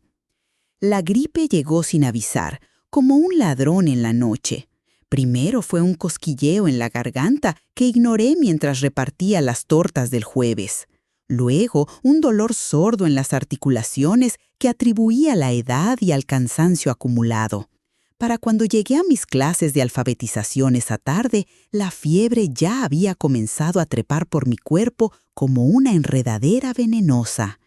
La gripe llegó sin avisar, como un ladrón en la noche. Primero fue un cosquilleo en la garganta que ignoré mientras repartía las tortas del jueves. Luego, un dolor sordo en las articulaciones que atribuía a la edad y al cansancio acumulado. Para cuando llegué a mis clases de alfabetización esa tarde, la fiebre ya había comenzado a trepar por mi cuerpo como una enredadera venenosa.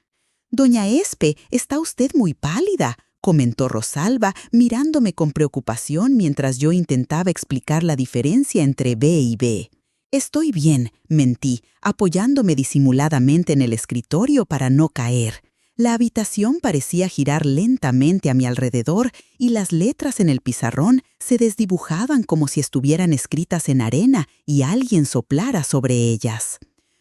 «Doña Espe, está usted muy pálida», comentó Rosalba, mirándome con preocupación mientras yo intentaba explicar la diferencia entre B y B. «Estoy bien», mentí, apoyándome disimuladamente en el escritorio para no caer. La habitación parecía girar lentamente a mi alrededor y las letras en el pizarrón se desdibujaban como si estuvieran escritas en arena y alguien soplara sobre ellas.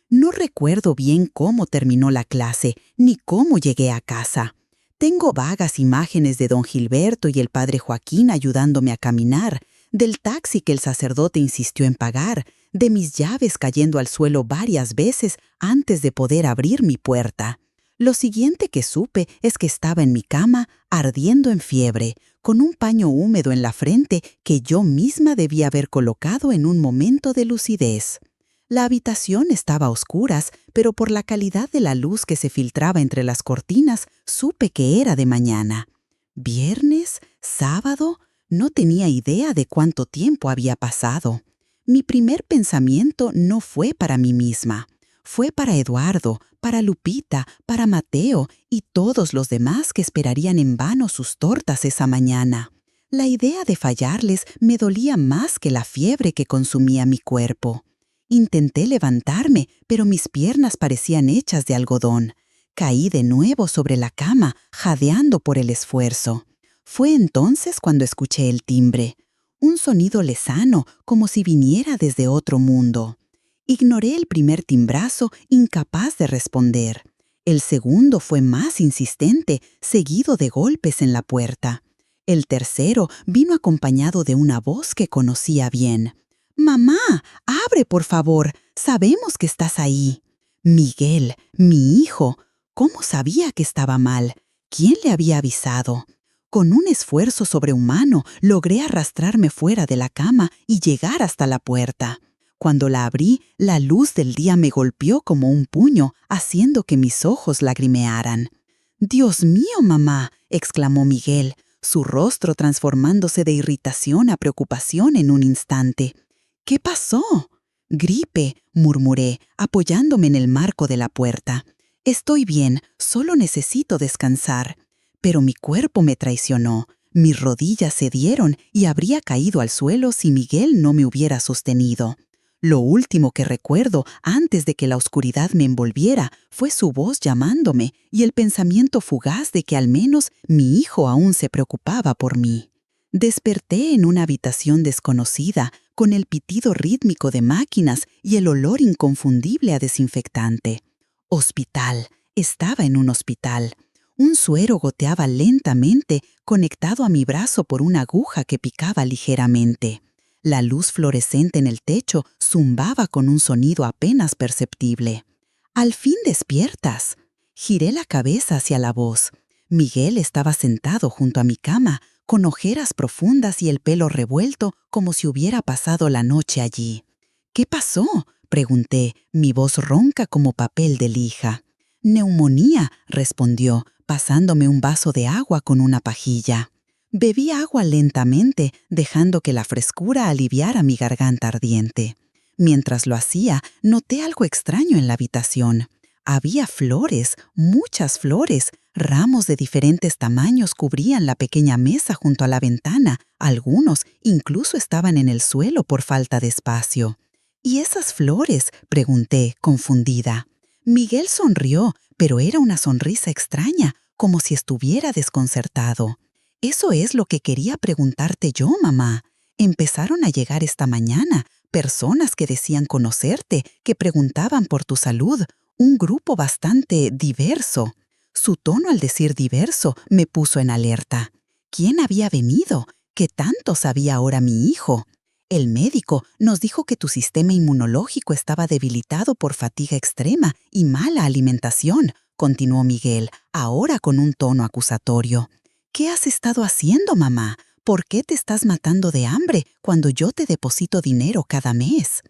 No recuerdo bien cómo terminó la clase, ni cómo llegué a casa. Tengo vagas imágenes de don Gilberto y el padre Joaquín ayudándome a caminar, del taxi que el sacerdote insistió en pagar, de mis llaves cayendo al suelo varias veces antes de poder abrir mi puerta. Lo siguiente que supe es que estaba en mi cama, ardiendo en fiebre, con un paño húmedo en la frente que yo misma debía haber colocado en un momento de lucidez. La habitación estaba a oscuras, pero por la calidad de la luz que se filtraba entre las cortinas, supe que era de mañana. ¿Viernes? ¿Sábado? No tenía idea de cuánto tiempo había pasado. Mi primer pensamiento no fue para mí misma. Fue para Eduardo, para Lupita, para Mateo y todos los demás que esperarían en vano sus tortas esa mañana. La idea de fallarles me dolía más que la fiebre que consumía mi cuerpo. Intenté levantarme, pero mis piernas parecían hechas de algodón. Caí de nuevo sobre la cama, jadeando por el esfuerzo. Fue entonces cuando escuché el timbre. Un sonido lejano, como si viniera desde otro mundo. Ignoré el primer timbrazo, incapaz de responder. El segundo fue más insistente, seguido de golpes en la puerta. El tercero vino acompañado de una voz que conocía bien. «Mamá, abre, por favor. Sabemos que estás ahí». Miguel, mi hijo. ¿Cómo sabía que estaba mal? ¿Quién le había avisado? Con un esfuerzo sobrehumano, logré arrastrarme fuera de la cama y llegar hasta la puerta. Cuando la abrí, la luz del día me golpeó como un puño, haciendo que mis ojos lagrimearan. «Dios mío, mamá», exclamó Miguel, su rostro transformándose de irritación a preocupación en un instante. «¿Qué pasó?» «Gripe», murmuré, apoyándome en el marco de la puerta. «Estoy bien, solo necesito descansar». Pero mi cuerpo me traicionó. Mis rodillas cedieron y habría caído al suelo si Miguel no me hubiera sostenido. Lo último que recuerdo antes de que la oscuridad me envolviera fue su voz llamándome y el pensamiento fugaz de que al menos mi hijo aún se preocupaba por mí. Desperté en una habitación desconocida, con el pitido rítmico de máquinas y el olor inconfundible a desinfectante. Hospital. Estaba en un hospital. Un suero goteaba lentamente, conectado a mi brazo por una aguja que picaba ligeramente. La luz fluorescente en el techo zumbaba con un sonido apenas perceptible. «¡Al fin despiertas!». Giré la cabeza hacia la voz. Miguel estaba sentado junto a mi cama, con ojeras profundas y el pelo revuelto como si hubiera pasado la noche allí. «¿Qué pasó?», pregunté, mi voz ronca como papel de lija. «Neumonía», respondió, pasándome un vaso de agua con una pajilla. Bebí agua lentamente, dejando que la frescura aliviara mi garganta ardiente. Mientras lo hacía, noté algo extraño en la habitación. Había flores, muchas flores. Ramos de diferentes tamaños cubrían la pequeña mesa junto a la ventana. Algunos incluso estaban en el suelo por falta de espacio. «¿Y esas flores?», pregunté, confundida. Miguel sonrió, pero era una sonrisa extraña, como si estuviera desconcertado. «Eso es lo que quería preguntarte yo, mamá. Empezaron a llegar esta mañana personas que decían conocerte, que preguntaban por tu salud, un grupo bastante diverso». Su tono al decir diverso me puso en alerta. ¿Quién había venido? ¿Qué tanto sabía ahora mi hijo? «El médico nos dijo que tu sistema inmunológico estaba debilitado por fatiga extrema y mala alimentación», continuó Miguel, ahora con un tono acusatorio. «¿Qué has estado haciendo, mamá? ¿Por qué te estás matando de hambre cuando yo te deposito dinero cada mes?».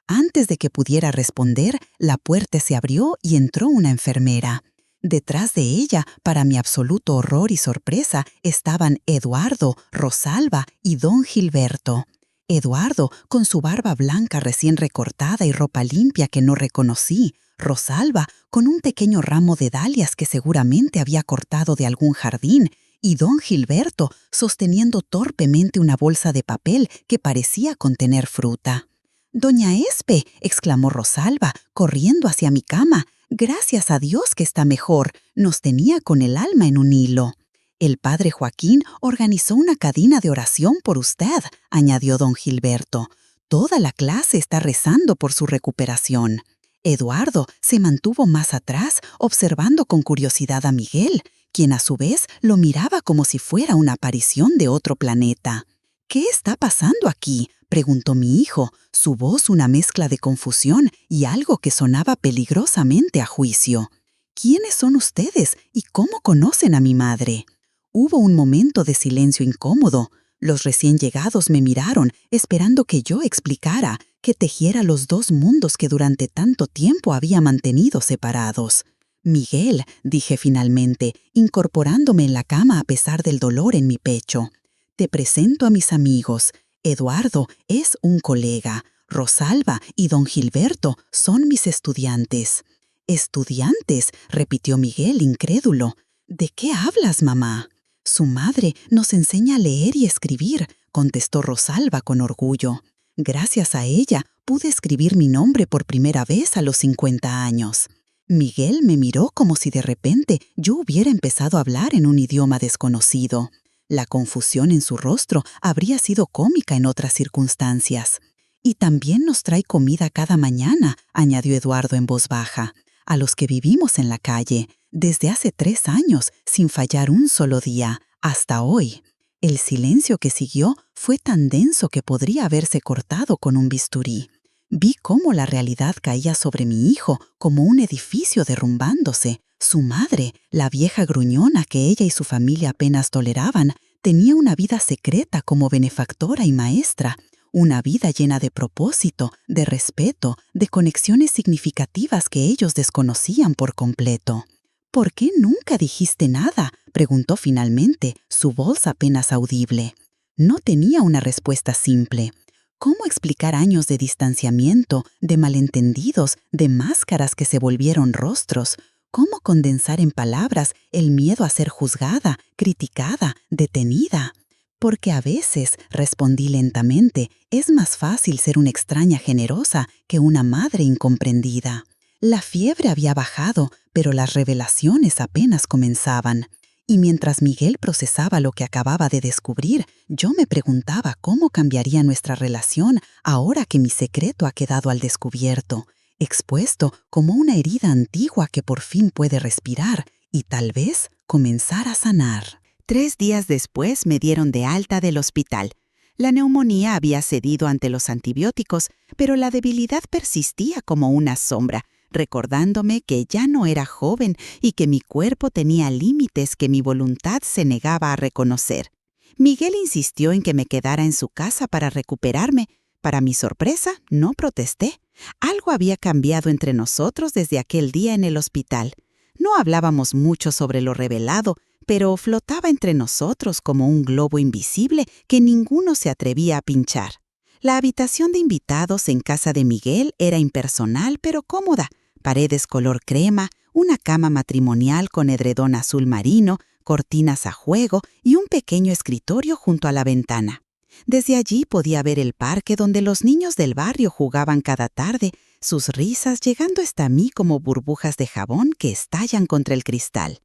Antes de que pudiera responder, la puerta se abrió y entró una enfermera. Detrás de ella, para mi absoluto horror y sorpresa, estaban Eduardo, Rosalba y don Gilberto. Eduardo, con su barba blanca recién recortada y ropa limpia que no reconocí. Rosalba, con un pequeño ramo de dalias que seguramente había cortado de algún jardín. Y don Gilberto, sosteniendo torpemente una bolsa de papel que parecía contener fruta. «Doña Espe», exclamó Rosalba, corriendo hacia mi cama. «Gracias a Dios que está mejor. Nos tenía con el alma en un hilo». «El padre Joaquín organizó una cadena de oración por usted», añadió don Gilberto. «Toda la clase está rezando por su recuperación». Eduardo se mantuvo más atrás, observando con curiosidad a Miguel, quien a su vez lo miraba como si fuera una aparición de otro planeta. ¿Qué está pasando aquí?, preguntó mi hijo, su voz una mezcla de confusión y algo que sonaba peligrosamente a juicio. ¿Quiénes son ustedes y cómo conocen a mi madre? Hubo un momento de silencio incómodo. Los recién llegados me miraron, esperando que yo explicara, que tejiera los dos mundos que durante tanto tiempo había mantenido separados. Miguel, dije finalmente, incorporándome en la cama a pesar del dolor en mi pecho. Te presento a mis amigos. Eduardo es un colega. Rosalba y don Gilberto son mis estudiantes. ¿Estudiantes?, repitió Miguel incrédulo. ¿De qué hablas, mamá? Su madre nos enseña a leer y escribir, contestó Rosalba con orgullo. Gracias a ella pude escribir mi nombre por primera vez a los 50 años. Miguel me miró como si de repente yo hubiera empezado a hablar en un idioma desconocido. La confusión en su rostro habría sido cómica en otras circunstancias. Y también nos trae comida cada mañana, añadió Eduardo en voz baja, a los que vivimos en la calle, desde hace 3 años, sin fallar un solo día, hasta hoy. El silencio que siguió fue tan denso que podría haberse cortado con un bisturí. Vi cómo la realidad caía sobre mi hijo como un edificio derrumbándose. Su madre, la vieja gruñona que ella y su familia apenas toleraban, tenía una vida secreta como benefactora y maestra, una vida llena de propósito, de respeto, de conexiones significativas que ellos desconocían por completo. ¿Por qué nunca dijiste nada?, preguntó finalmente, su voz apenas audible. No tenía una respuesta simple. ¿Cómo explicar años de distanciamiento, de malentendidos, de máscaras que se volvieron rostros? ¿Cómo condensar en palabras el miedo a ser juzgada, criticada, detenida? Porque a veces, respondí lentamente, es más fácil ser una extraña generosa que una madre incomprendida. La fiebre había bajado, pero las revelaciones apenas comenzaban. Y mientras Miguel procesaba lo que acababa de descubrir, yo me preguntaba cómo cambiaría nuestra relación ahora que mi secreto ha quedado al descubierto, expuesto como una herida antigua que por fin puede respirar y tal vez comenzar a sanar. 3 días después me dieron de alta del hospital. La neumonía había cedido ante los antibióticos, pero la debilidad persistía como una sombra, recordándome que ya no era joven y que mi cuerpo tenía límites que mi voluntad se negaba a reconocer. Miguel insistió en que me quedara en su casa para recuperarme. Para mi sorpresa, no protesté. Algo había cambiado entre nosotros desde aquel día en el hospital. No hablábamos mucho sobre lo revelado, pero flotaba entre nosotros como un globo invisible que ninguno se atrevía a pinchar. La habitación de invitados en casa de Miguel era impersonal pero cómoda. Paredes color crema, una cama matrimonial con edredón azul marino, cortinas a juego y un pequeño escritorio junto a la ventana. Desde allí podía ver el parque donde los niños del barrio jugaban cada tarde, sus risas llegando hasta mí como burbujas de jabón que estallan contra el cristal.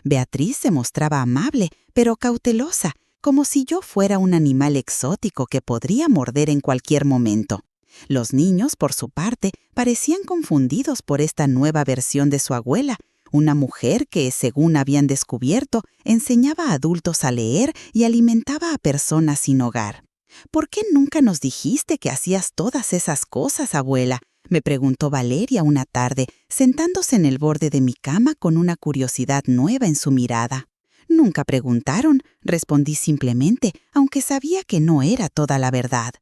Beatriz se mostraba amable, pero cautelosa, como si yo fuera un animal exótico que podría morder en cualquier momento. Los niños, por su parte, parecían confundidos por esta nueva versión de su abuela, una mujer que, según habían descubierto, enseñaba a adultos a leer y alimentaba a personas sin hogar. ¿Por qué nunca nos dijiste que hacías todas esas cosas, abuela?, me preguntó Valeria una tarde, sentándose en el borde de mi cama con una curiosidad nueva en su mirada. Nunca preguntaron, respondí simplemente, aunque sabía que no era toda la verdad.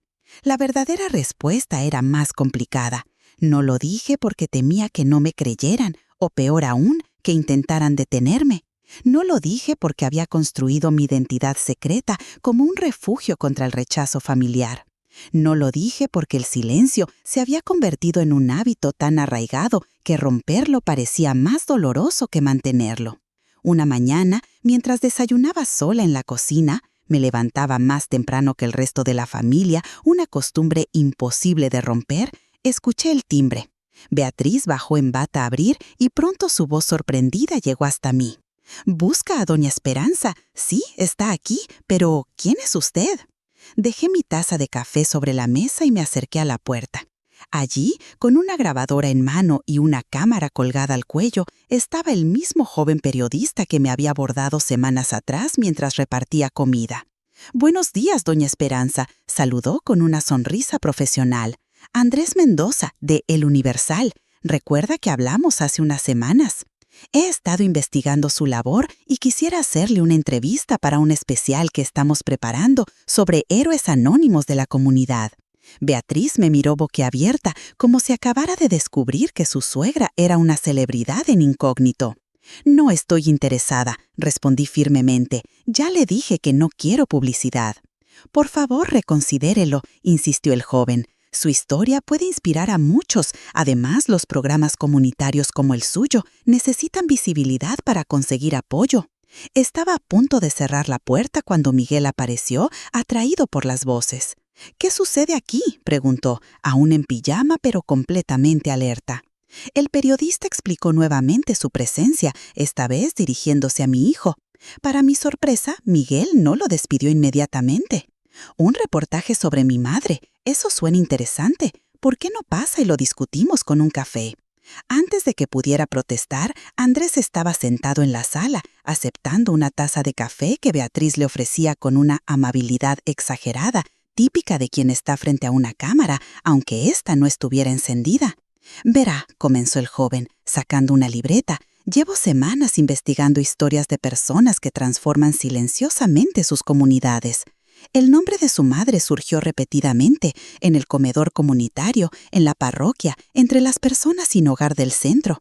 La verdadera respuesta era más complicada. No lo dije porque temía que no me creyeran, o peor aún, que intentaran detenerme. No lo dije porque había construido mi identidad secreta como un refugio contra el rechazo familiar. No lo dije porque el silencio se había convertido en un hábito tan arraigado que romperlo parecía más doloroso que mantenerlo. Una mañana, mientras desayunaba sola en la cocina, me levantaba más temprano que el resto de la familia, una costumbre imposible de romper, escuché el timbre. Beatriz bajó en bata a abrir y pronto su voz sorprendida llegó hasta mí. «Busca a doña Esperanza. Sí, está aquí, pero ¿quién es usted?» Dejé mi taza de café sobre la mesa y me acerqué a la puerta. Allí, con una grabadora en mano y una cámara colgada al cuello, estaba el mismo joven periodista que me había abordado semanas atrás mientras repartía comida. Buenos días, doña Esperanza, saludó con una sonrisa profesional. Andrés Mendoza, de El Universal. ¿Recuerda que hablamos hace unas semanas? He estado investigando su labor y quisiera hacerle una entrevista para un especial que estamos preparando sobre héroes anónimos de la comunidad. Beatriz me miró boquiabierta, como si acabara de descubrir que su suegra era una celebridad en incógnito. No estoy interesada, respondí firmemente. Ya le dije que no quiero publicidad. Por favor, reconsidérelo, insistió el joven. Su historia puede inspirar a muchos. Además, los programas comunitarios como el suyo necesitan visibilidad para conseguir apoyo. Estaba a punto de cerrar la puerta cuando Miguel apareció, atraído por las voces. «¿Qué sucede aquí?», preguntó, aún en pijama pero completamente alerta. El periodista explicó nuevamente su presencia, esta vez dirigiéndose a mi hijo. Para mi sorpresa, Miguel no lo despidió inmediatamente. «Un reportaje sobre mi madre. Eso suena interesante. ¿Por qué no pasa y lo discutimos con un café?». Antes de que pudiera protestar, Andrés estaba sentado en la sala, aceptando una taza de café que Beatriz le ofrecía con una amabilidad exagerada, típica de quien está frente a una cámara, aunque ésta no estuviera encendida. «Verá», comenzó el joven, sacando una libreta, «llevo semanas investigando historias de personas que transforman silenciosamente sus comunidades. El nombre de su madre surgió repetidamente en el comedor comunitario, en la parroquia, entre las personas sin hogar del centro.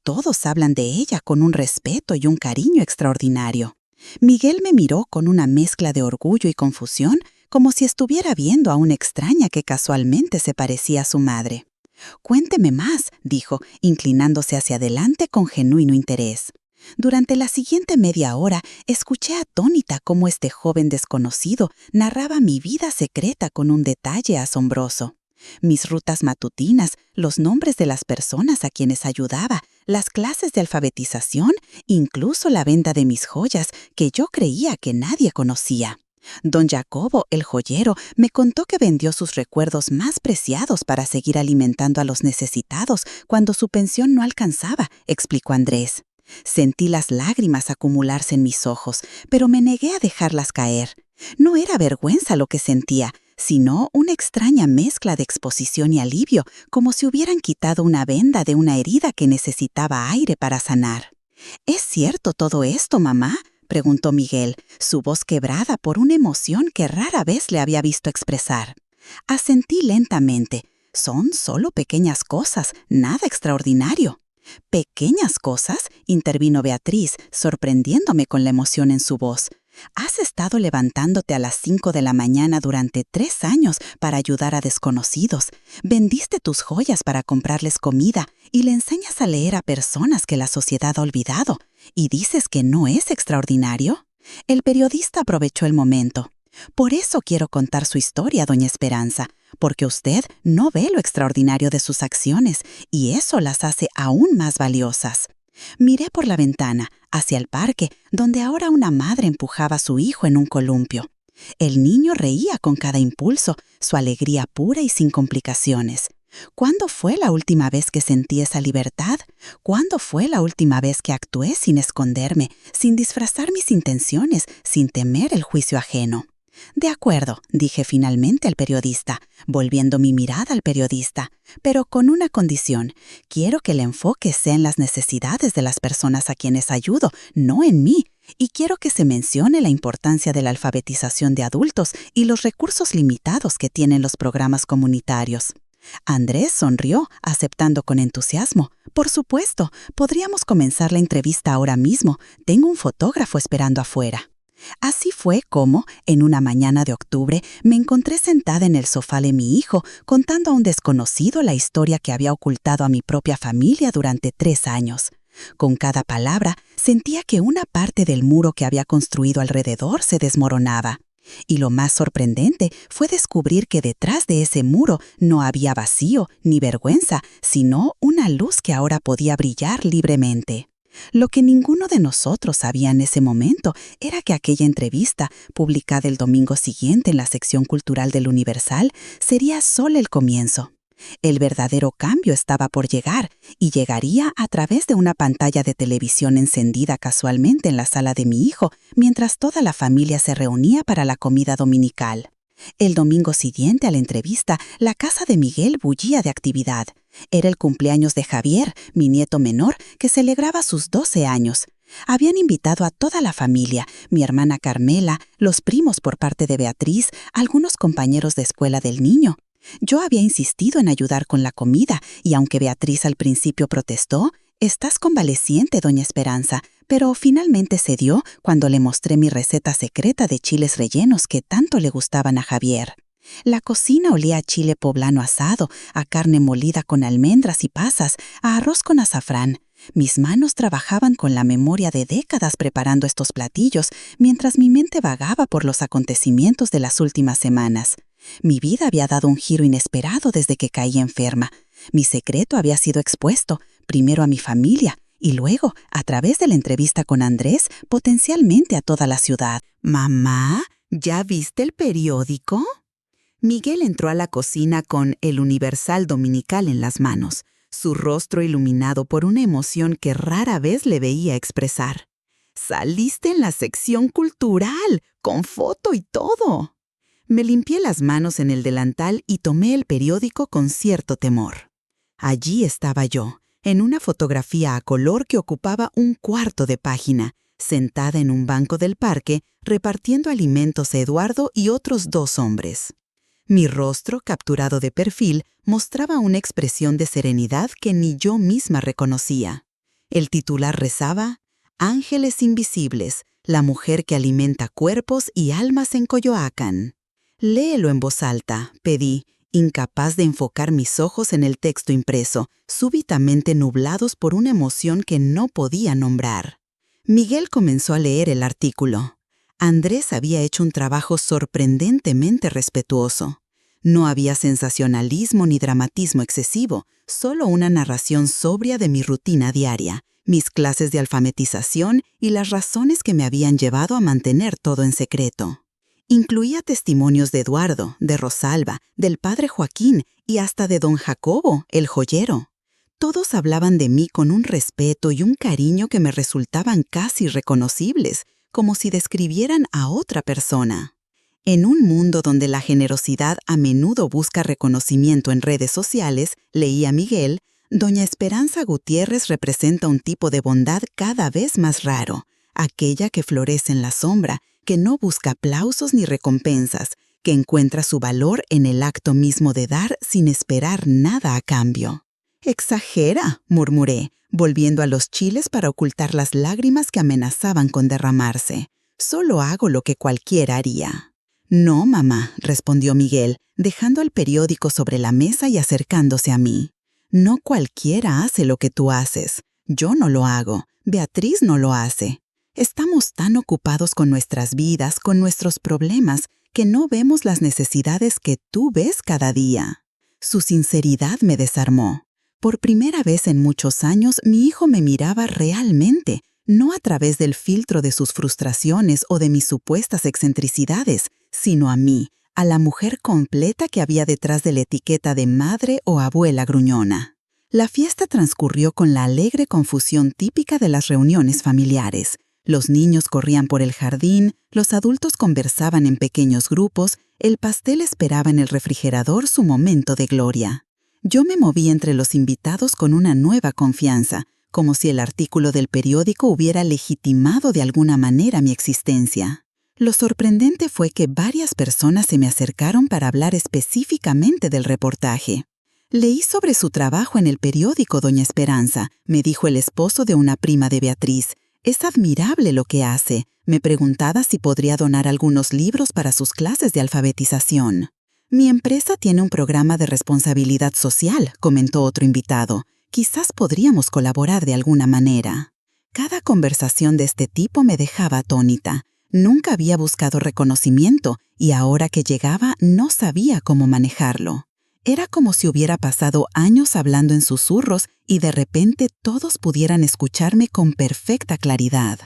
Todos hablan de ella con un respeto y un cariño extraordinario». Miguel me miró con una mezcla de orgullo y confusión, como si estuviera viendo a una extraña que casualmente se parecía a su madre. «Cuénteme más», dijo, inclinándose hacia adelante con genuino interés. Durante la siguiente media hora, escuché atónita cómo este joven desconocido narraba mi vida secreta con un detalle asombroso. Mis rutas matutinas, los nombres de las personas a quienes ayudaba, las clases de alfabetización, incluso la venta de mis joyas que yo creía que nadie conocía. Don Jacobo, el joyero, me contó que vendió sus recuerdos más preciados para seguir alimentando a los necesitados cuando su pensión no alcanzaba, explicó Andrés. Sentí las lágrimas acumularse en mis ojos, pero me negué a dejarlas caer. No era vergüenza lo que sentía, sino una extraña mezcla de exposición y alivio, como si hubieran quitado una venda de una herida que necesitaba aire para sanar. «¿Es cierto todo esto, mamá?», preguntó Miguel, su voz quebrada por una emoción que rara vez le había visto expresar. Asentí lentamente. «Son solo pequeñas cosas, nada extraordinario». «¿Pequeñas cosas?», intervino Beatriz, sorprendiéndome con la emoción en su voz. «Has estado levantándote a las 5 de la mañana durante 3 años para ayudar a desconocidos. Vendiste tus joyas para comprarles comida y le enseñas a leer a personas que la sociedad ha olvidado. ¿Y dices que no es extraordinario?». El periodista aprovechó el momento. «Por eso quiero contar su historia, doña Esperanza, porque usted no ve lo extraordinario de sus acciones y eso las hace aún más valiosas». Miré por la ventana, hacia el parque, donde ahora una madre empujaba a su hijo en un columpio. El niño reía con cada impulso, su alegría pura y sin complicaciones. ¿Cuándo fue la última vez que sentí esa libertad? ¿Cuándo fue la última vez que actué sin esconderme, sin disfrazar mis intenciones, sin temer el juicio ajeno? «De acuerdo», dije finalmente al periodista, volviendo mi mirada al periodista, «pero con una condición. Quiero que el enfoque sea en las necesidades de las personas a quienes ayudo, no en mí. Y quiero que se mencione la importancia de la alfabetización de adultos y los recursos limitados que tienen los programas comunitarios». Andrés sonrió, aceptando con entusiasmo. «Por supuesto, podríamos comenzar la entrevista ahora mismo. Tengo un fotógrafo esperando afuera». Así fue como, en una mañana de octubre, me encontré sentada en el sofá de mi hijo, contando a un desconocido la historia que había ocultado a mi propia familia durante 3 años. Con cada palabra, sentía que una parte del muro que había construido alrededor se desmoronaba. Y lo más sorprendente fue descubrir que detrás de ese muro no había vacío ni vergüenza, sino una luz que ahora podía brillar libremente. Lo que ninguno de nosotros sabía en ese momento era que aquella entrevista, publicada el domingo siguiente en la sección cultural del Universal, sería solo el comienzo. El verdadero cambio estaba por llegar y llegaría a través de una pantalla de televisión encendida casualmente en la sala de mi hijo mientras toda la familia se reunía para la comida dominical. El domingo siguiente a la entrevista, la casa de Miguel bullía de actividad. Era el cumpleaños de Javier, mi nieto menor, que celebraba sus 12 años. Habían invitado a toda la familia, mi hermana Carmela, los primos por parte de Beatriz, algunos compañeros de escuela del niño. Yo había insistido en ayudar con la comida y aunque Beatriz al principio protestó, «Estás convaleciente, doña Esperanza», pero finalmente cedió cuando le mostré mi receta secreta de chiles rellenos que tanto le gustaban a Javier. La cocina olía a chile poblano asado, a carne molida con almendras y pasas, a arroz con azafrán. Mis manos trabajaban con la memoria de décadas preparando estos platillos, mientras mi mente vagaba por los acontecimientos de las últimas semanas. Mi vida había dado un giro inesperado desde que caí enferma. Mi secreto había sido expuesto, primero a mi familia, y luego, a través de la entrevista con Andrés, potencialmente a toda la ciudad. «Mamá, ¿ya viste el periódico?» Miguel entró a la cocina con El Universal Dominical en las manos, su rostro iluminado por una emoción que rara vez le veía expresar. «Saliste en la sección cultural, con foto y todo». Me limpié las manos en el delantal y tomé el periódico con cierto temor. Allí estaba yo, en una fotografía a color que ocupaba un cuarto de página, sentada en un banco del parque, repartiendo alimentos a Eduardo y otros 2 hombres. Mi rostro, capturado de perfil, mostraba una expresión de serenidad que ni yo misma reconocía. El titular rezaba: «Ángeles invisibles, la mujer que alimenta cuerpos y almas en Coyoacán». «Léelo en voz alta», pedí, incapaz de enfocar mis ojos en el texto impreso, súbitamente nublados por una emoción que no podía nombrar. Miguel comenzó a leer el artículo. Andrés había hecho un trabajo sorprendentemente respetuoso. No había sensacionalismo ni dramatismo excesivo, solo una narración sobria de mi rutina diaria, mis clases de alfabetización y las razones que me habían llevado a mantener todo en secreto. Incluía testimonios de Eduardo, de Rosalba, del padre Joaquín y hasta de don Jacobo, el joyero. Todos hablaban de mí con un respeto y un cariño que me resultaban casi reconocibles, como si describieran a otra persona. En un mundo donde la generosidad a menudo busca reconocimiento en redes sociales, leía Miguel, doña Esperanza Gutiérrez representa un tipo de bondad cada vez más raro, aquella que florece en la sombra, que no busca aplausos ni recompensas, que encuentra su valor en el acto mismo de dar sin esperar nada a cambio. «Exagera», murmuré, volviendo a los chiles para ocultar las lágrimas que amenazaban con derramarse. «Solo hago lo que cualquiera haría». «No, mamá», respondió Miguel, dejando el periódico sobre la mesa y acercándose a mí. «No cualquiera hace lo que tú haces. Yo no lo hago. Beatriz no lo hace. Estamos tan ocupados con nuestras vidas, con nuestros problemas, que no vemos las necesidades que tú ves cada día». Su sinceridad me desarmó. Por primera vez en muchos años, mi hijo me miraba realmente, no a través del filtro de sus frustraciones o de mis supuestas excentricidades, sino a mí, a la mujer completa que había detrás de la etiqueta de madre o abuela gruñona. La fiesta transcurrió con la alegre confusión típica de las reuniones familiares. Los niños corrían por el jardín, los adultos conversaban en pequeños grupos, el pastel esperaba en el refrigerador su momento de gloria. Yo me moví entre los invitados con una nueva confianza, como si el artículo del periódico hubiera legitimado de alguna manera mi existencia. Lo sorprendente fue que varias personas se me acercaron para hablar específicamente del reportaje. «Leí sobre su trabajo en el periódico, doña Esperanza», me dijo el esposo de una prima de Beatriz. «Es admirable lo que hace». Me preguntaba si podría donar algunos libros para sus clases de alfabetización. «Mi empresa tiene un programa de responsabilidad social», comentó otro invitado. «Quizás podríamos colaborar de alguna manera». Cada conversación de este tipo me dejaba atónita. Nunca había buscado reconocimiento y ahora que llegaba no sabía cómo manejarlo. Era como si hubiera pasado años hablando en susurros y de repente todos pudieran escucharme con perfecta claridad.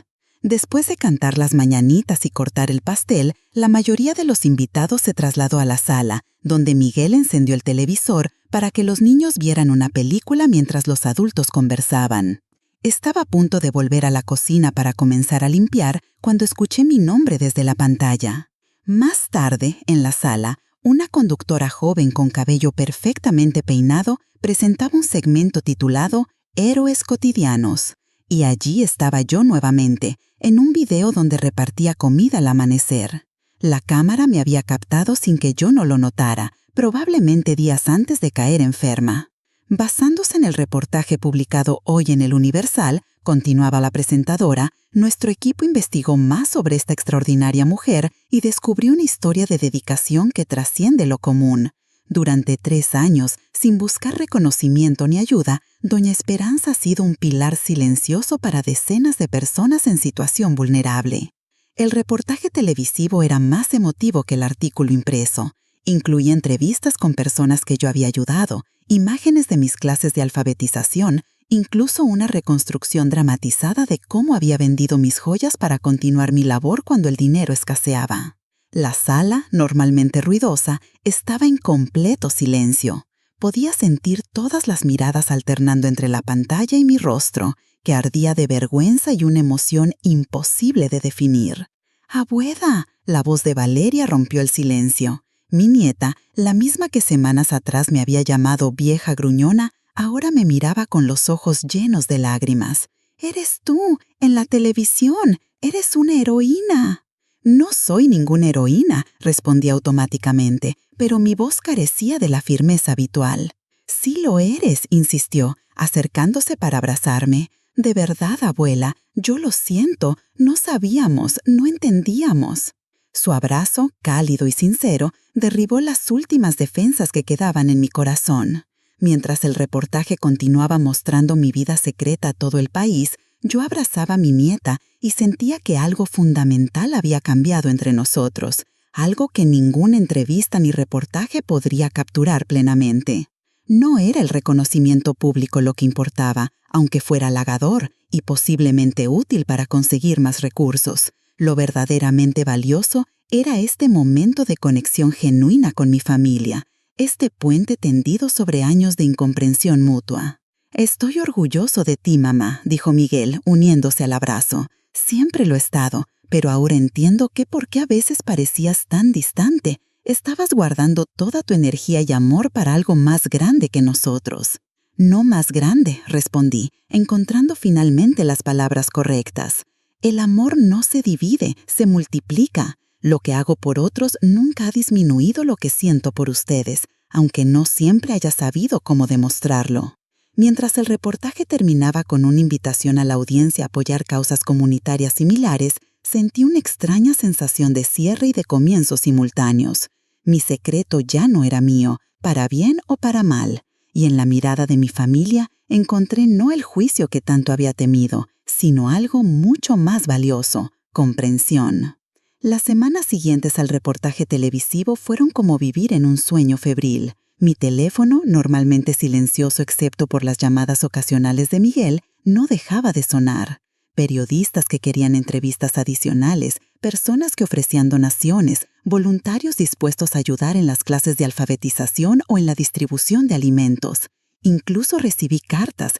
Después de cantar las mañanitas y cortar el pastel, la mayoría de los invitados se trasladó a la sala, donde Miguel encendió el televisor para que los niños vieran una película mientras los adultos conversaban. Estaba a punto de volver a la cocina para comenzar a limpiar cuando escuché mi nombre desde la pantalla. Más tarde, en la sala, una conductora joven con cabello perfectamente peinado presentaba un segmento titulado Héroes Cotidianos. Y allí estaba yo nuevamente, en un video donde repartía comida al amanecer. La cámara me había captado sin que yo no lo notara, probablemente días antes de caer enferma. Basándose en el reportaje publicado hoy en El Universal, continuaba la presentadora, nuestro equipo investigó más sobre esta extraordinaria mujer y descubrió una historia de dedicación que trasciende lo común. Durante 3 años, sin buscar reconocimiento ni ayuda, Doña Esperanza ha sido un pilar silencioso para decenas de personas en situación vulnerable. El reportaje televisivo era más emotivo que el artículo impreso. Incluía entrevistas con personas que yo había ayudado, imágenes de mis clases de alfabetización, incluso una reconstrucción dramatizada de cómo había vendido mis joyas para continuar mi labor cuando el dinero escaseaba. La sala, normalmente ruidosa, estaba en completo silencio. Podía sentir todas las miradas alternando entre la pantalla y mi rostro, que ardía de vergüenza y una emoción imposible de definir. ¡Abuela! La voz de Valeria rompió el silencio. Mi nieta, la misma que semanas atrás me había llamado vieja gruñona, ahora me miraba con los ojos llenos de lágrimas. «¡Eres tú! ¡En la televisión! ¡Eres una heroína!». «No soy ninguna heroína», respondí automáticamente, pero mi voz carecía de la firmeza habitual. «Sí lo eres», insistió, acercándose para abrazarme. «De verdad, abuela, yo lo siento, no sabíamos, no entendíamos». Su abrazo, cálido y sincero, derribó las últimas defensas que quedaban en mi corazón. Mientras el reportaje continuaba mostrando mi vida secreta a todo el país, yo abrazaba a mi nieta y sentía que algo fundamental había cambiado entre nosotros, algo que ninguna entrevista ni reportaje podría capturar plenamente. No era el reconocimiento público lo que importaba, aunque fuera halagador y posiblemente útil para conseguir más recursos. Lo verdaderamente valioso era este momento de conexión genuina con mi familia, este puente tendido sobre años de incomprensión mutua. «Estoy orgulloso de ti, mamá», dijo Miguel, uniéndose al abrazo. «Siempre lo he estado, pero ahora entiendo por qué a veces parecías tan distante. Estabas guardando toda tu energía y amor para algo más grande que nosotros». «No más grande», respondí, encontrando finalmente las palabras correctas. «El amor no se divide, se multiplica. Lo que hago por otros nunca ha disminuido lo que siento por ustedes, aunque no siempre haya sabido cómo demostrarlo». Mientras el reportaje terminaba con una invitación a la audiencia a apoyar causas comunitarias similares, sentí una extraña sensación de cierre y de comienzo simultáneos. Mi secreto ya no era mío, para bien o para mal, y en la mirada de mi familia encontré no el juicio que tanto había temido, sino algo mucho más valioso: comprensión. Las semanas siguientes al reportaje televisivo fueron como vivir en un sueño febril. Mi teléfono, normalmente silencioso excepto por las llamadas ocasionales de Miguel, no dejaba de sonar. Periodistas que querían entrevistas adicionales, personas que ofrecían donaciones, voluntarios dispuestos a ayudar en las clases de alfabetización o en la distribución de alimentos. Incluso recibí cartas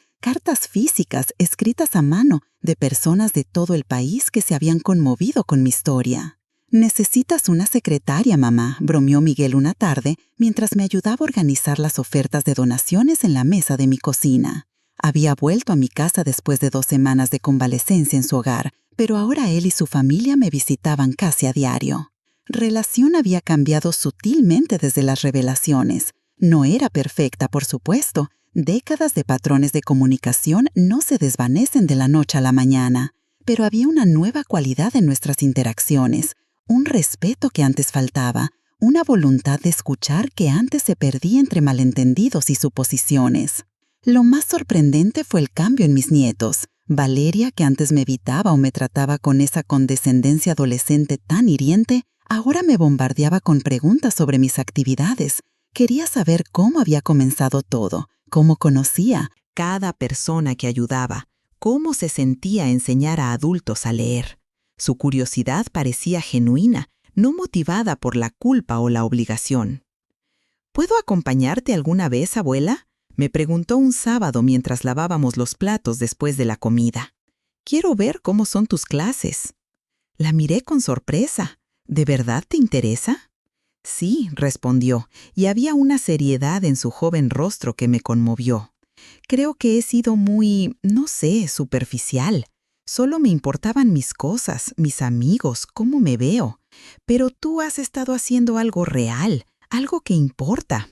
físicas escritas a mano de personas de todo el país que se habían conmovido con mi historia. «Necesitas una secretaria, mamá», bromeó Miguel una tarde mientras me ayudaba a organizar las ofertas de donaciones en la mesa de mi cocina. Había vuelto a mi casa después de 2 semanas de convalecencia en su hogar, pero ahora él y su familia me visitaban casi a diario. Relación había cambiado sutilmente desde las revelaciones. No era perfecta, por supuesto. Décadas de patrones de comunicación no se desvanecen de la noche a la mañana, pero había una nueva cualidad en nuestras interacciones, un respeto que antes faltaba, una voluntad de escuchar que antes se perdía entre malentendidos y suposiciones. Lo más sorprendente fue el cambio en mis nietos. Valeria, que antes me evitaba o me trataba con esa condescendencia adolescente tan hiriente, ahora me bombardeaba con preguntas sobre mis actividades. Quería saber cómo había comenzado todo, cómo conocía cada persona que ayudaba, cómo se sentía enseñar a adultos a leer. Su curiosidad parecía genuina, no motivada por la culpa o la obligación. ¿Puedo acompañarte alguna vez, abuela?, me preguntó un sábado mientras lavábamos los platos después de la comida. Quiero ver cómo son tus clases. La miré con sorpresa. ¿De verdad te interesa? Sí, respondió, y había una seriedad en su joven rostro que me conmovió. Creo que he sido muy, no sé, superficial. Solo me importaban mis cosas, mis amigos, cómo me veo. Pero tú has estado haciendo algo real, algo que importa.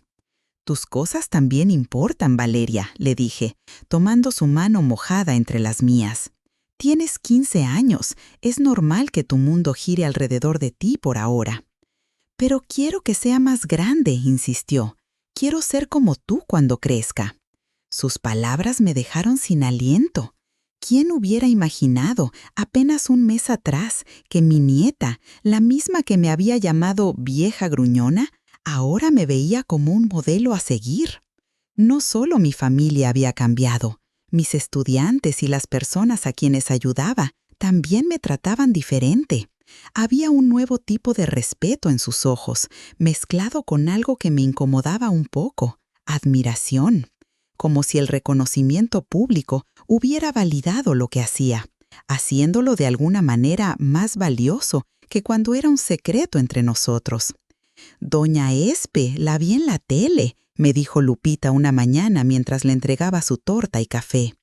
Tus cosas también importan, Valeria, le dije, tomando su mano mojada entre las mías. Tienes 15 años, es normal que tu mundo gire alrededor de ti por ahora. Pero quiero que sea más grande, insistió. Quiero ser como tú cuando crezca. Sus palabras me dejaron sin aliento. ¿Quién hubiera imaginado, apenas un mes atrás, que mi nieta, la misma que me había llamado vieja gruñona, ahora me veía como un modelo a seguir? No solo mi familia había cambiado, mis estudiantes y las personas a quienes ayudaba también me trataban diferente. Había un nuevo tipo de respeto en sus ojos, mezclado con algo que me incomodaba un poco, admiración, como si el reconocimiento público hubiera validado lo que hacía, haciéndolo de alguna manera más valioso que cuando era un secreto entre nosotros. «Doña Espe, la vi en la tele», me dijo Lupita una mañana mientras le entregaba su torta y café.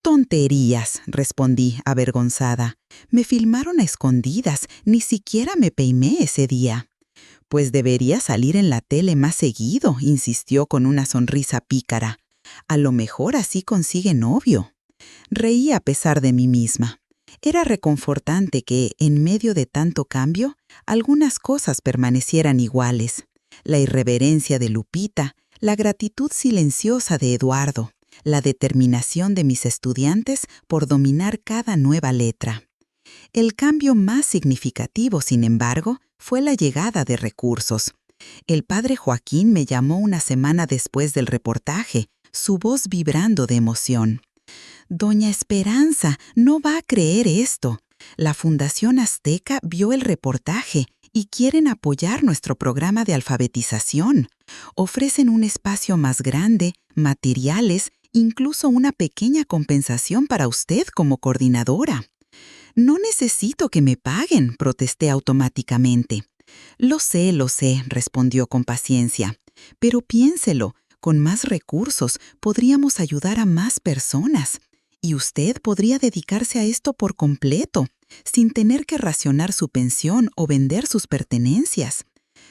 «Tonterías», respondí, avergonzada. «Me filmaron a escondidas, ni siquiera me peiné ese día». «Pues debería salir en la tele más seguido», insistió con una sonrisa pícara. «A lo mejor así consigue novio». Reí a pesar de mí misma. Era reconfortante que, en medio de tanto cambio, algunas cosas permanecieran iguales. La irreverencia de Lupita, la gratitud silenciosa de Eduardo, la determinación de mis estudiantes por dominar cada nueva letra. El cambio más significativo, sin embargo, fue la llegada de recursos. El padre Joaquín me llamó una semana después del reportaje, su voz vibrando de emoción. «Doña Esperanza, no va a creer esto. La Fundación Azteca vio el reportaje y quieren apoyar nuestro programa de alfabetización. Ofrecen un espacio más grande, materiales, incluso una pequeña compensación para usted como coordinadora». «No necesito que me paguen», protesté automáticamente. Lo sé», respondió con paciencia. «Pero piénselo, con más recursos podríamos ayudar a más personas. Y usted podría dedicarse a esto por completo, sin tener que racionar su pensión o vender sus pertenencias».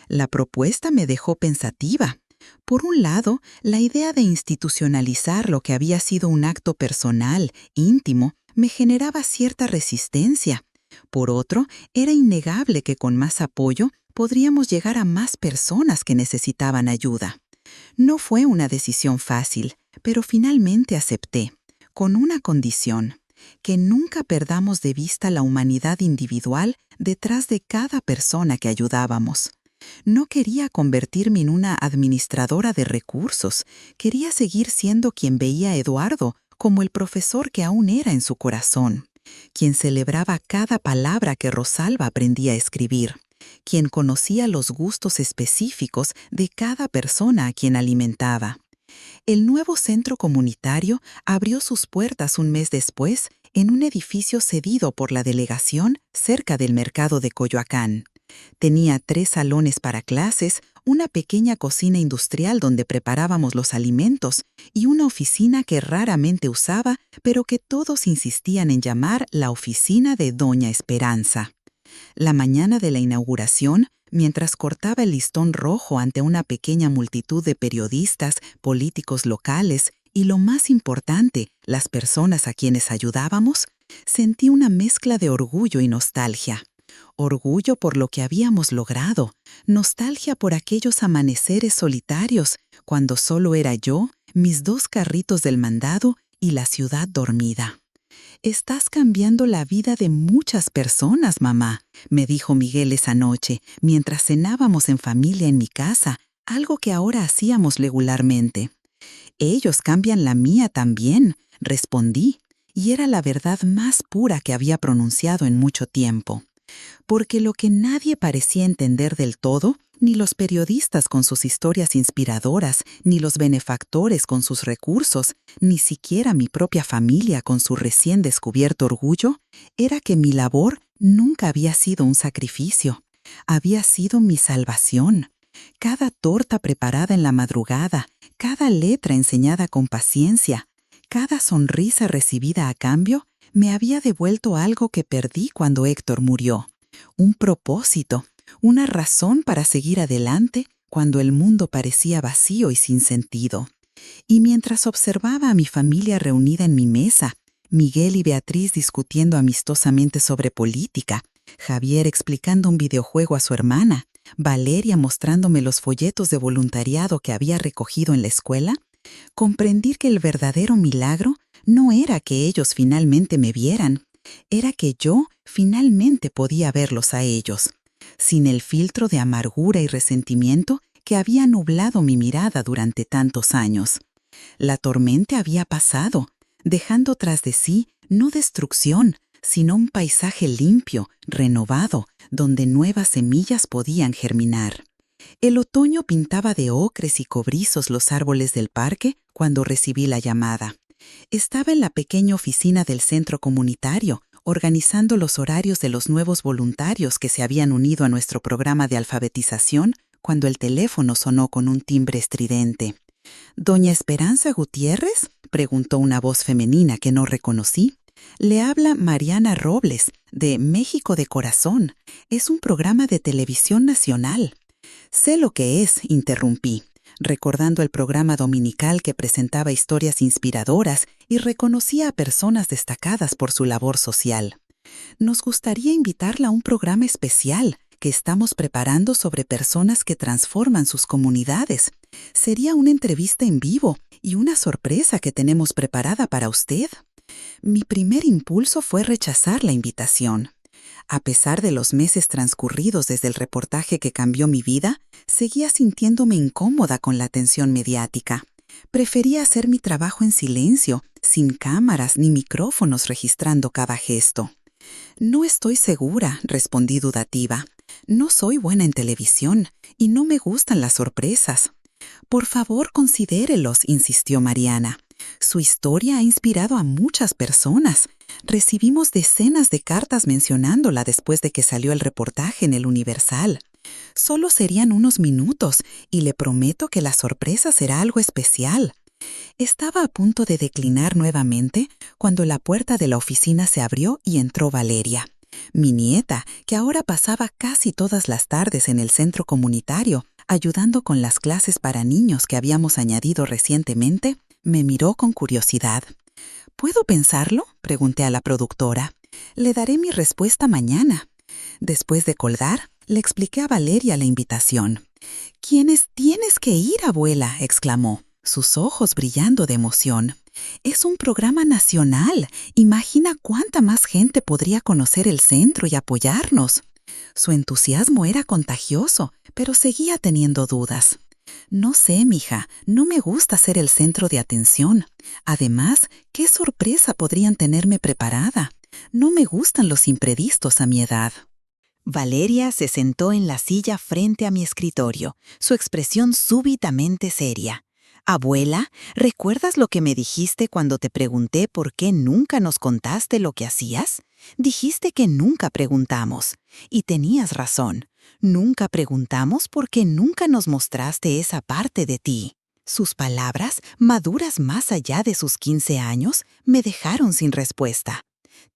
La propuesta me dejó pensativa. Por un lado, la idea de institucionalizar lo que había sido un acto personal, íntimo, me generaba cierta resistencia. Por otro, era innegable que con más apoyo podríamos llegar a más personas que necesitaban ayuda. No fue una decisión fácil, pero finalmente acepté, con una condición: que nunca perdamos de vista la humanidad individual detrás de cada persona que ayudábamos. No quería convertirme en una administradora de recursos, quería seguir siendo quien veía a Eduardo como el profesor que aún era en su corazón, quien celebraba cada palabra que Rosalba aprendía a escribir, quien conocía los gustos específicos de cada persona a quien alimentaba. El nuevo centro comunitario abrió sus puertas un mes después en un edificio cedido por la delegación cerca del mercado de Coyoacán. Tenía 3 salones para clases, una pequeña cocina industrial donde preparábamos los alimentos y una oficina que raramente usaba, pero que todos insistían en llamar la oficina de Doña Esperanza. La mañana de la inauguración, mientras cortaba el listón rojo ante una pequeña multitud de periodistas, políticos locales y, lo más importante, las personas a quienes ayudábamos, sentí una mezcla de orgullo y nostalgia. Orgullo por lo que habíamos logrado, nostalgia por aquellos amaneceres solitarios, cuando solo era yo, mis 2 carritos del mandado y la ciudad dormida. «Estás cambiando la vida de muchas personas, mamá», me dijo Miguel esa noche, mientras cenábamos en familia en mi casa, algo que ahora hacíamos regularmente. «Ellos cambian la mía también», respondí, y era la verdad más pura que había pronunciado en mucho tiempo. Porque lo que nadie parecía entender del todo, ni los periodistas con sus historias inspiradoras, ni los benefactores con sus recursos, ni siquiera mi propia familia con su recién descubierto orgullo, era que mi labor nunca había sido un sacrificio. Había sido mi salvación. Cada torta preparada en la madrugada, cada letra enseñada con paciencia, cada sonrisa recibida a cambio, me había devuelto algo que perdí cuando Héctor murió. Un propósito, una razón para seguir adelante cuando el mundo parecía vacío y sin sentido. Y mientras observaba a mi familia reunida en mi mesa, Miguel y Beatriz discutiendo amistosamente sobre política, Javier explicando un videojuego a su hermana, Valeria mostrándome los folletos de voluntariado que había recogido en la escuela, comprendí que el verdadero milagro no era que ellos finalmente me vieran, era que yo finalmente podía verlos a ellos, sin el filtro de amargura y resentimiento que había nublado mi mirada durante tantos años. La tormenta había pasado, dejando tras de sí no destrucción, sino un paisaje limpio, renovado, donde nuevas semillas podían germinar. El otoño pintaba de ocres y cobrizos los árboles del parque cuando recibí la llamada. Estaba en la pequeña oficina del centro comunitario, organizando los horarios de los nuevos voluntarios que se habían unido a nuestro programa de alfabetización, cuando el teléfono sonó con un timbre estridente. «¿Doña Esperanza Gutiérrez?», preguntó una voz femenina que no reconocí. «Le habla Mariana Robles, de México de Corazón. Es un programa de televisión nacional». «Sé lo que es», interrumpí, recordando el programa dominical que presentaba historias inspiradoras y reconocía a personas destacadas por su labor social. «Nos gustaría invitarla a un programa especial que estamos preparando sobre personas que transforman sus comunidades. Sería una entrevista en vivo y una sorpresa que tenemos preparada para usted». Mi primer impulso fue rechazar la invitación. A pesar de los meses transcurridos desde el reportaje que cambió mi vida, seguía sintiéndome incómoda con la atención mediática. Prefería hacer mi trabajo en silencio, sin cámaras ni micrófonos registrando cada gesto. «No estoy segura», respondí dudativa. «No soy buena en televisión y no me gustan las sorpresas». «Por favor, considérelos», insistió Mariana. «Su historia ha inspirado a muchas personas. Recibimos decenas de cartas mencionándola después de que salió el reportaje en El Universal. Solo serían unos minutos y le prometo que la sorpresa será algo especial». Estaba a punto de declinar nuevamente cuando la puerta de la oficina se abrió y entró Valeria. Mi nieta, que ahora pasaba casi todas las tardes en el centro comunitario, ayudando con las clases para niños que habíamos añadido recientemente, me miró con curiosidad. «¿Puedo pensarlo?», pregunté a la productora. «Le daré mi respuesta mañana». Después de colgar, le expliqué a Valeria la invitación. «Tienes que ir, abuela», exclamó, sus ojos brillando de emoción. «Es un programa nacional. Imagina cuánta más gente podría conocer el centro y apoyarnos». Su entusiasmo era contagioso, pero seguía teniendo dudas. «No sé, mija, no me gusta ser el centro de atención. Además, ¿qué sorpresa podrían tenerme preparada? No me gustan los imprevistos a mi edad». Valeria se sentó en la silla frente a mi escritorio, su expresión súbitamente seria. «Abuela, ¿recuerdas lo que me dijiste cuando te pregunté por qué nunca nos contaste lo que hacías? Dijiste que nunca preguntamos. Y tenías razón. Nunca preguntamos porque nunca nos mostraste esa parte de ti». Sus palabras, maduras más allá de sus 15 años, me dejaron sin respuesta.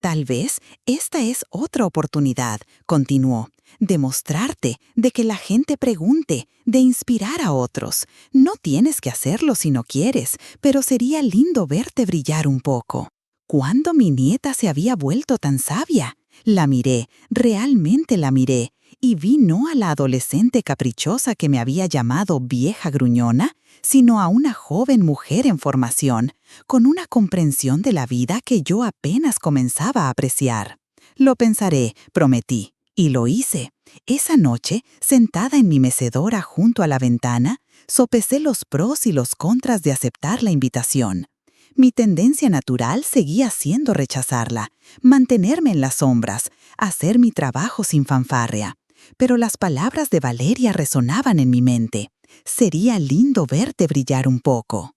«Tal vez esta es otra oportunidad», continuó, «de mostrarte, de que la gente pregunte, de inspirar a otros. No tienes que hacerlo si no quieres, pero sería lindo verte brillar un poco». ¿Cuándo mi nieta se había vuelto tan sabia? La miré, realmente la miré, y vi no a la adolescente caprichosa que me había llamado vieja gruñona, sino a una joven mujer en formación, con una comprensión de la vida que yo apenas comenzaba a apreciar. «Lo pensaré», prometí, y lo hice. Esa noche, sentada en mi mecedora junto a la ventana, sopesé los pros y los contras de aceptar la invitación. Mi tendencia natural seguía siendo rechazarla, mantenerme en las sombras, hacer mi trabajo sin fanfarria. Pero las palabras de Valeria resonaban en mi mente. Sería lindo verte brillar un poco.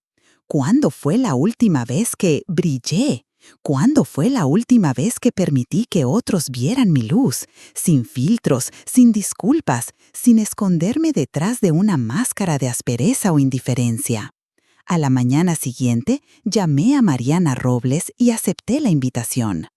¿Cuándo fue la última vez que brillé? ¿Cuándo fue la última vez que permití que otros vieran mi luz, sin filtros, sin disculpas, sin esconderme detrás de una máscara de aspereza o indiferencia? A la mañana siguiente, llamé a Mariana Robles y acepté la invitación.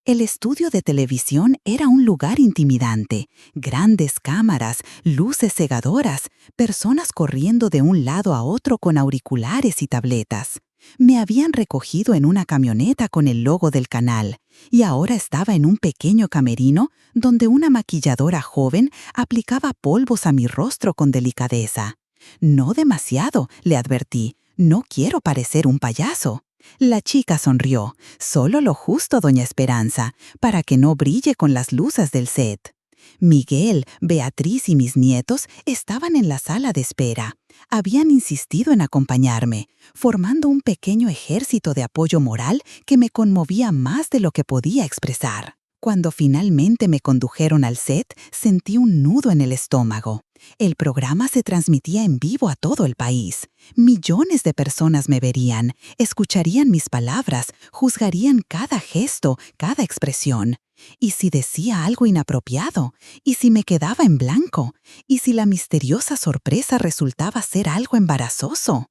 El estudio de televisión era un lugar intimidante, grandes cámaras, luces cegadoras, personas corriendo de un lado a otro con auriculares y tabletas. Me habían recogido en una camioneta con el logo del canal y ahora estaba en un pequeño camerino donde una maquilladora joven aplicaba polvos a mi rostro con delicadeza. No demasiado, le advertí. No quiero parecer un payaso. La chica sonrió. Solo lo justo, doña Esperanza, para que no brille con las luces del set. Miguel, Beatriz y mis nietos estaban en la sala de espera. Habían insistido en acompañarme, formando un pequeño ejército de apoyo moral que me conmovía más de lo que podía expresar. Cuando finalmente me condujeron al set, sentí un nudo en el estómago. El programa se transmitía en vivo a todo el país. Millones de personas me verían, escucharían mis palabras, juzgarían cada gesto, cada expresión. ¿Y si decía algo inapropiado? ¿Y si me quedaba en blanco? ¿Y si la misteriosa sorpresa resultaba ser algo embarazoso?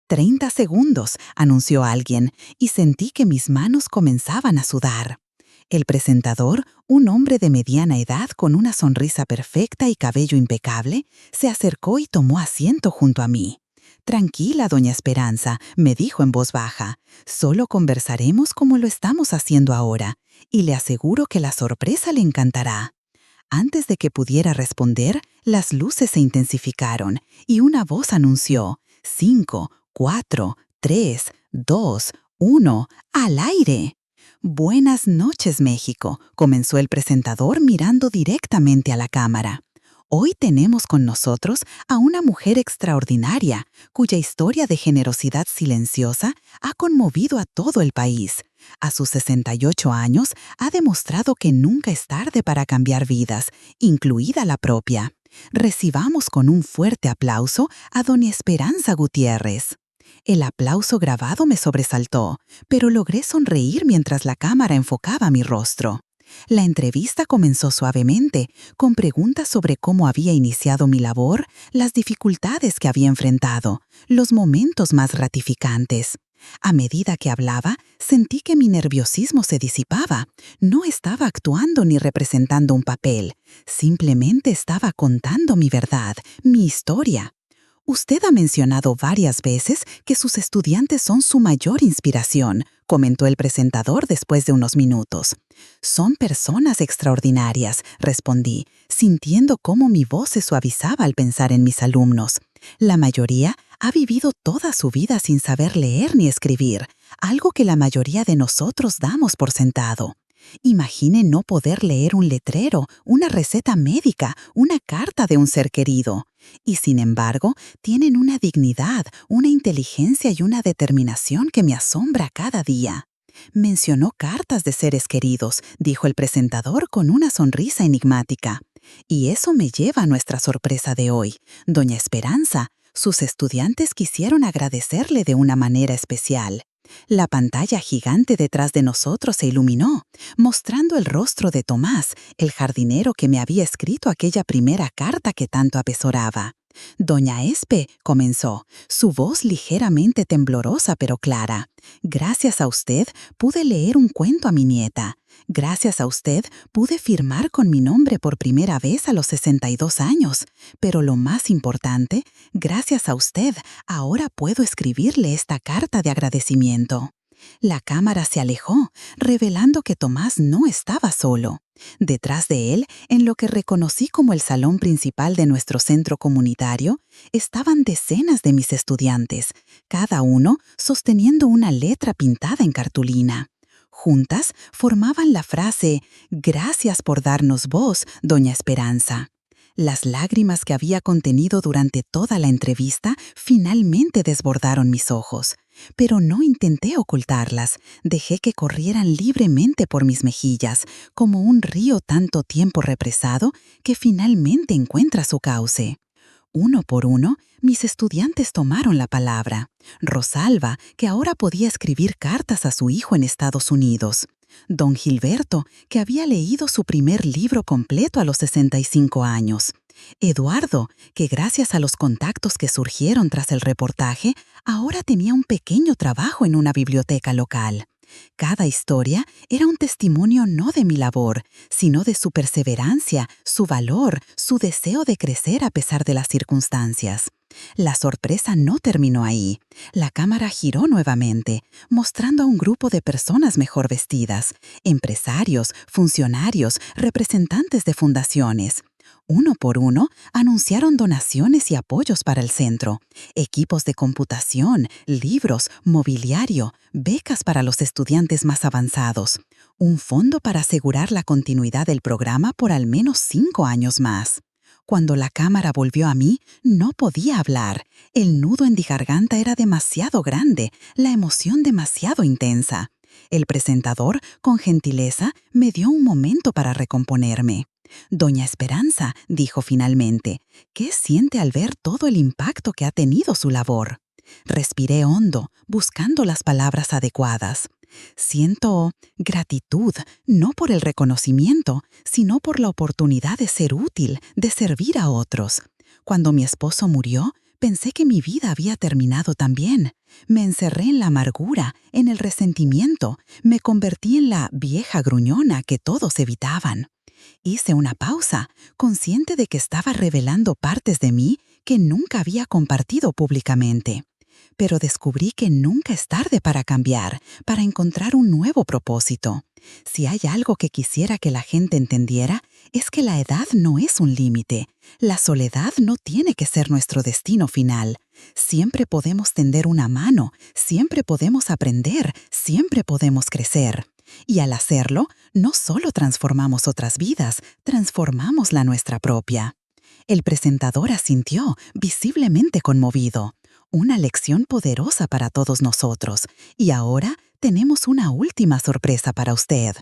30 segundos, anunció alguien, y sentí que mis manos comenzaban a sudar. El presentador, un hombre de mediana edad con una sonrisa perfecta y cabello impecable, se acercó y tomó asiento junto a mí. «Tranquila, doña Esperanza», me dijo en voz baja. «Solo conversaremos como lo estamos haciendo ahora, y le aseguro que la sorpresa le encantará». Antes de que pudiera responder, las luces se intensificaron y una voz anunció: 5, 4, 3, 2, 1, ¡al aire! «Buenas noches, México», comenzó el presentador mirando directamente a la cámara. «Hoy tenemos con nosotros a una mujer extraordinaria, cuya historia de generosidad silenciosa ha conmovido a todo el país. A sus 68 años ha demostrado que nunca es tarde para cambiar vidas, incluida la propia. Recibamos con un fuerte aplauso a doña Esperanza Gutiérrez». El aplauso grabado me sobresaltó, pero logré sonreír mientras la cámara enfocaba mi rostro. La entrevista comenzó suavemente, con preguntas sobre cómo había iniciado mi labor, las dificultades que había enfrentado, los momentos más gratificantes. A medida que hablaba, sentí que mi nerviosismo se disipaba. No estaba actuando ni representando un papel, simplemente estaba contando mi verdad, mi historia. «Usted ha mencionado varias veces que sus estudiantes son su mayor inspiración», comentó el presentador después de unos minutos. «Son personas extraordinarias», respondí, sintiendo cómo mi voz se suavizaba al pensar en mis alumnos. «La mayoría ha vivido toda su vida sin saber leer ni escribir, algo que la mayoría de nosotros damos por sentado. Imagine no poder leer un letrero, una receta médica, una carta de un ser querido. Y sin embargo, tienen una dignidad, una inteligencia y una determinación que me asombra cada día». «Mencionó cartas de seres queridos», dijo el presentador con una sonrisa enigmática. «Y eso me lleva a nuestra sorpresa de hoy. Doña Esperanza, sus estudiantes quisieron agradecerle de una manera especial». La pantalla gigante detrás de nosotros se iluminó, mostrando el rostro de Tomás, el jardinero que me había escrito aquella primera carta que tanto apesoraba. «Doña Espe», comenzó, su voz ligeramente temblorosa pero clara. «Gracias a usted pude leer un cuento a mi nieta. Gracias a usted pude firmar con mi nombre por primera vez a los 62 años. Pero lo más importante, gracias a usted ahora puedo escribirle esta carta de agradecimiento». La cámara se alejó, revelando que Tomás no estaba solo. Detrás de él, en lo que reconocí como el salón principal de nuestro centro comunitario, estaban decenas de mis estudiantes, cada uno sosteniendo una letra pintada en cartulina. Juntas formaban la frase «Gracias por darnos voz, doña Esperanza». Las lágrimas que había contenido durante toda la entrevista finalmente desbordaron mis ojos, pero no intenté ocultarlas, dejé que corrieran libremente por mis mejillas, como un río tanto tiempo represado que finalmente encuentra su cauce. Uno por uno, mis estudiantes tomaron la palabra. Rosalba, que ahora podía escribir cartas a su hijo en Estados Unidos. Don Gilberto, que había leído su primer libro completo a los 65 años. Eduardo, que gracias a los contactos que surgieron tras el reportaje, ahora tenía un pequeño trabajo en una biblioteca local. Cada historia era un testimonio no de mi labor, sino de su perseverancia, su valor, su deseo de crecer a pesar de las circunstancias. La sorpresa no terminó ahí. La cámara giró nuevamente, mostrando a un grupo de personas mejor vestidas, empresarios, funcionarios, representantes de fundaciones. Uno por uno, anunciaron donaciones y apoyos para el centro, equipos de computación, libros, mobiliario, becas para los estudiantes más avanzados, un fondo para asegurar la continuidad del programa por al menos 5 años más. Cuando la cámara volvió a mí, no podía hablar. El nudo en mi garganta era demasiado grande, la emoción demasiado intensa. El presentador, con gentileza, me dio un momento para recomponerme. Doña Esperanza, dijo finalmente, ¿qué siente al ver todo el impacto que ha tenido su labor? Respiré hondo, buscando las palabras adecuadas. Siento gratitud, no por el reconocimiento, sino por la oportunidad de ser útil, de servir a otros. Cuando mi esposo murió, pensé que mi vida había terminado también. Me encerré en la amargura, en el resentimiento, me convertí en la vieja gruñona que todos evitaban. Hice una pausa, consciente de que estaba revelando partes de mí que nunca había compartido públicamente. Pero descubrí que nunca es tarde para cambiar, para encontrar un nuevo propósito. Si hay algo que quisiera que la gente entendiera, es que la edad no es un límite. La soledad no tiene que ser nuestro destino final. Siempre podemos tender una mano, siempre podemos aprender, siempre podemos crecer. Y al hacerlo, no solo transformamos otras vidas, transformamos la nuestra propia. El presentador asintió, visiblemente conmovido. Una lección poderosa para todos nosotros. Y ahora tenemos una última sorpresa para usted.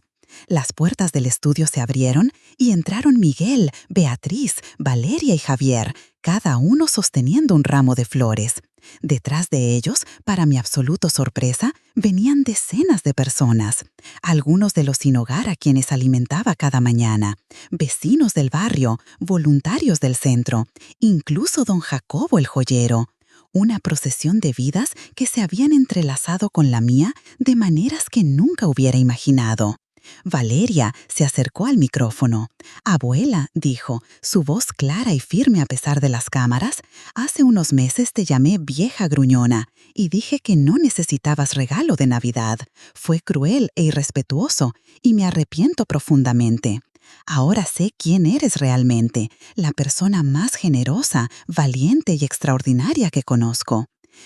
Las puertas del estudio se abrieron y entraron Miguel, Beatriz, Valeria y Javier, cada uno sosteniendo un ramo de flores. Detrás de ellos, para mi absoluta sorpresa, venían decenas de personas. Algunos de los sin hogar a quienes alimentaba cada mañana, vecinos del barrio, voluntarios del centro, incluso don Jacobo el joyero. Una procesión de vidas que se habían entrelazado con la mía de maneras que nunca hubiera imaginado. Valeria se acercó al micrófono. «Abuela», dijo, su voz clara y firme a pesar de las cámaras, «hace unos meses te llamé vieja gruñona y dije que no necesitabas regalo de Navidad. Fue cruel e irrespetuoso y me arrepiento profundamente. Ahora sé quién eres realmente, la persona más generosa, valiente y extraordinaria que conozco.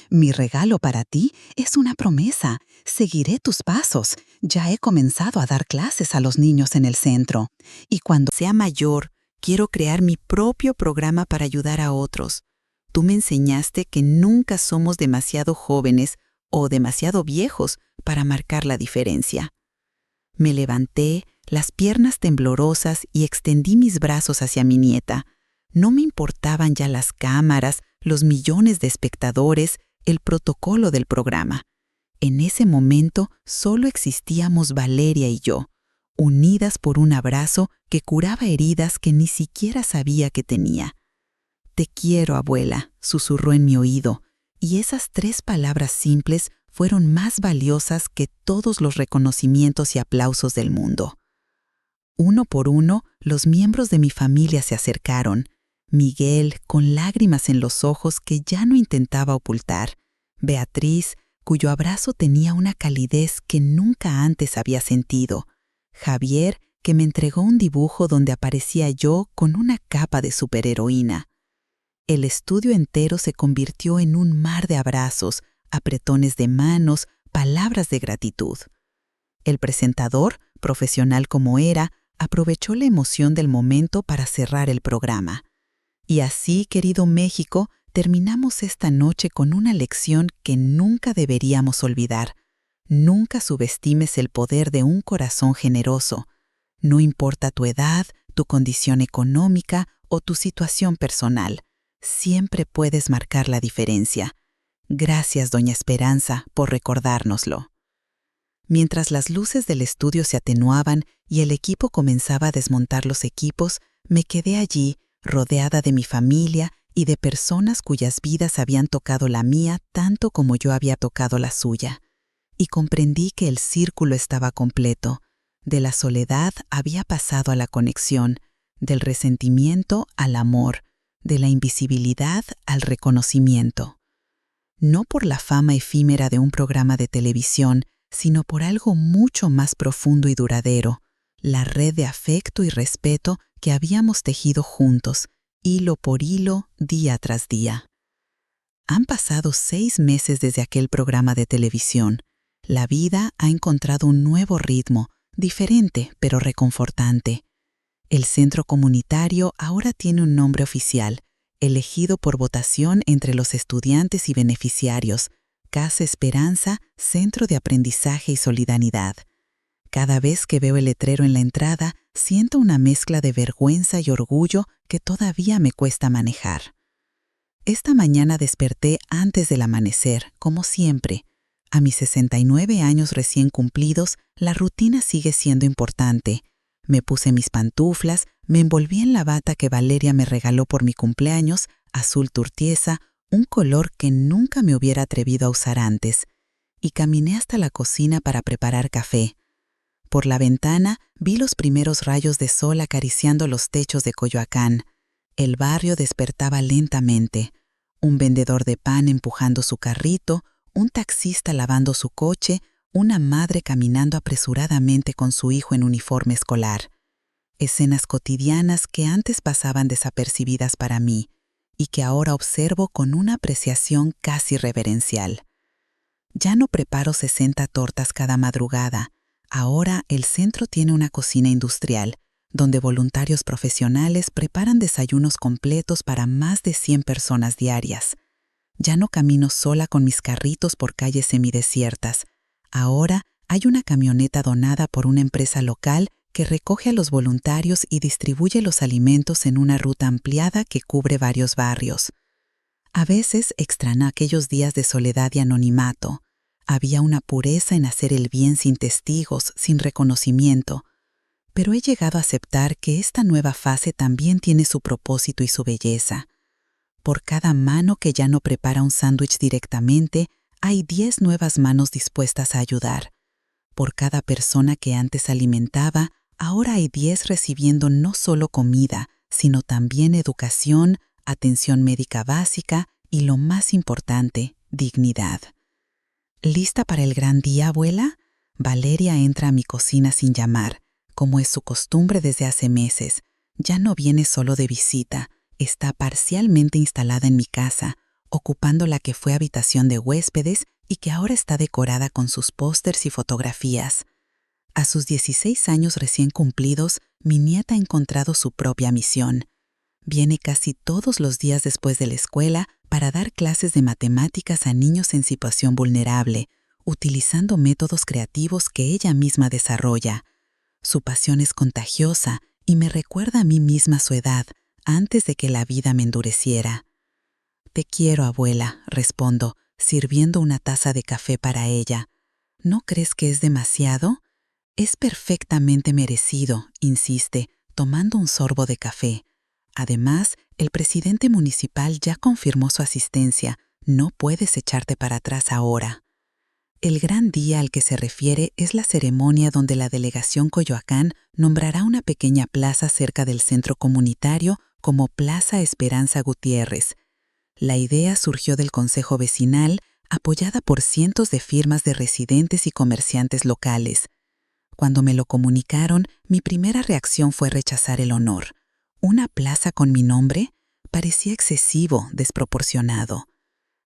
Mi regalo para ti es una promesa. Seguiré tus pasos. Ya he comenzado a dar clases a los niños en el centro. Y cuando sea mayor, quiero crear mi propio programa para ayudar a otros. Tú me enseñaste que nunca somos demasiado jóvenes o demasiado viejos para marcar la diferencia». Me levanté, las piernas temblorosas, y extendí mis brazos hacia mi nieta. No me importaban ya las cámaras, los millones de espectadores, el protocolo del programa. En ese momento solo existíamos Valeria y yo, unidas por un abrazo que curaba heridas que ni siquiera sabía que tenía. «Te quiero, abuela», susurró en mi oído, y esas 3 palabras simples fueron más valiosas que todos los reconocimientos y aplausos del mundo. Uno por uno, los miembros de mi familia se acercaron. Miguel, con lágrimas en los ojos que ya no intentaba ocultar. Beatriz, cuyo abrazo tenía una calidez que nunca antes había sentido. Javier, que me entregó un dibujo donde aparecía yo con una capa de superheroína. El estudio entero se convirtió en un mar de abrazos, apretones de manos, palabras de gratitud. El presentador, profesional como era, aprovechó la emoción del momento para cerrar el programa. Y así, querido México, terminamos esta noche con una lección que nunca deberíamos olvidar. Nunca subestimes el poder de un corazón generoso. No importa tu edad, tu condición económica o tu situación personal, siempre puedes marcar la diferencia. Gracias, doña Esperanza, por recordárnoslo. Mientras las luces del estudio se atenuaban y el equipo comenzaba a desmontar los equipos, me quedé allí, rodeada de mi familia y de personas cuyas vidas habían tocado la mía tanto como yo había tocado la suya. Y comprendí que el círculo estaba completo. De la soledad había pasado a la conexión, del resentimiento al amor, de la invisibilidad al reconocimiento. No por la fama efímera de un programa de televisión, sino por algo mucho más profundo y duradero, la red de afecto y respeto que habíamos tejido juntos, hilo por hilo, día tras día. Han pasado 6 meses desde aquel programa de televisión. La vida ha encontrado un nuevo ritmo, diferente pero reconfortante. El centro comunitario ahora tiene un nombre oficial, elegido por votación entre los estudiantes y beneficiarios, Casa Esperanza, Centro de Aprendizaje y Solidaridad. Cada vez que veo el letrero en la entrada, siento una mezcla de vergüenza y orgullo que todavía me cuesta manejar. Esta mañana desperté antes del amanecer, como siempre. A mis 69 años recién cumplidos, la rutina sigue siendo importante. Me puse mis pantuflas, me envolví en la bata que Valeria me regaló por mi cumpleaños, azul turquesa, un color que nunca me hubiera atrevido a usar antes, y caminé hasta la cocina para preparar café. Por la ventana vi los primeros rayos de sol acariciando los techos de Coyoacán. El barrio despertaba lentamente. Un vendedor de pan empujando su carrito, un taxista lavando su coche, una madre caminando apresuradamente con su hijo en uniforme escolar. Escenas cotidianas que antes pasaban desapercibidas para mí y que ahora observo con una apreciación casi reverencial. Ya no preparo 60 tortas cada madrugada. Ahora el centro tiene una cocina industrial, donde voluntarios profesionales preparan desayunos completos para más de 100 personas diarias. Ya no camino sola con mis carritos por calles semidesiertas. Ahora hay una camioneta donada por una empresa local que recoge a los voluntarios y distribuye los alimentos en una ruta ampliada que cubre varios barrios. A veces extraño aquellos días de soledad y anonimato. Había una pureza en hacer el bien sin testigos, sin reconocimiento. Pero he llegado a aceptar que esta nueva fase también tiene su propósito y su belleza. Por cada mano que ya no prepara un sándwich directamente, hay 10 nuevas manos dispuestas a ayudar. Por cada persona que antes alimentaba, ahora hay 10 recibiendo no solo comida, sino también educación, atención médica básica y, lo más importante, dignidad. ¿Lista para el gran día, abuela? Valeria entra a mi cocina sin llamar, como es su costumbre desde hace meses. Ya no viene solo de visita, está parcialmente instalada en mi casa, ocupando la que fue habitación de huéspedes y que ahora está decorada con sus pósters y fotografías. A sus 16 años recién cumplidos, mi nieta ha encontrado su propia misión. Viene casi todos los días después de la escuela para dar clases de matemáticas a niños en situación vulnerable, utilizando métodos creativos que ella misma desarrolla. Su pasión es contagiosa y me recuerda a mí misma su edad, antes de que la vida me endureciera. «Te quiero, abuela», respondo, sirviendo una taza de café para ella. «¿No crees que es demasiado?» «Es perfectamente merecido», insiste, tomando un sorbo de café. Además, el presidente municipal ya confirmó su asistencia. No puedes echarte para atrás ahora. El gran día al que se refiere es la ceremonia donde la delegación Coyoacán nombrará una pequeña plaza cerca del centro comunitario como Plaza Esperanza Gutiérrez. La idea surgió del Consejo Vecinal, apoyada por cientos de firmas de residentes y comerciantes locales. Cuando me lo comunicaron, mi primera reacción fue rechazar el honor. ¿Una plaza con mi nombre? Parecía excesivo, desproporcionado.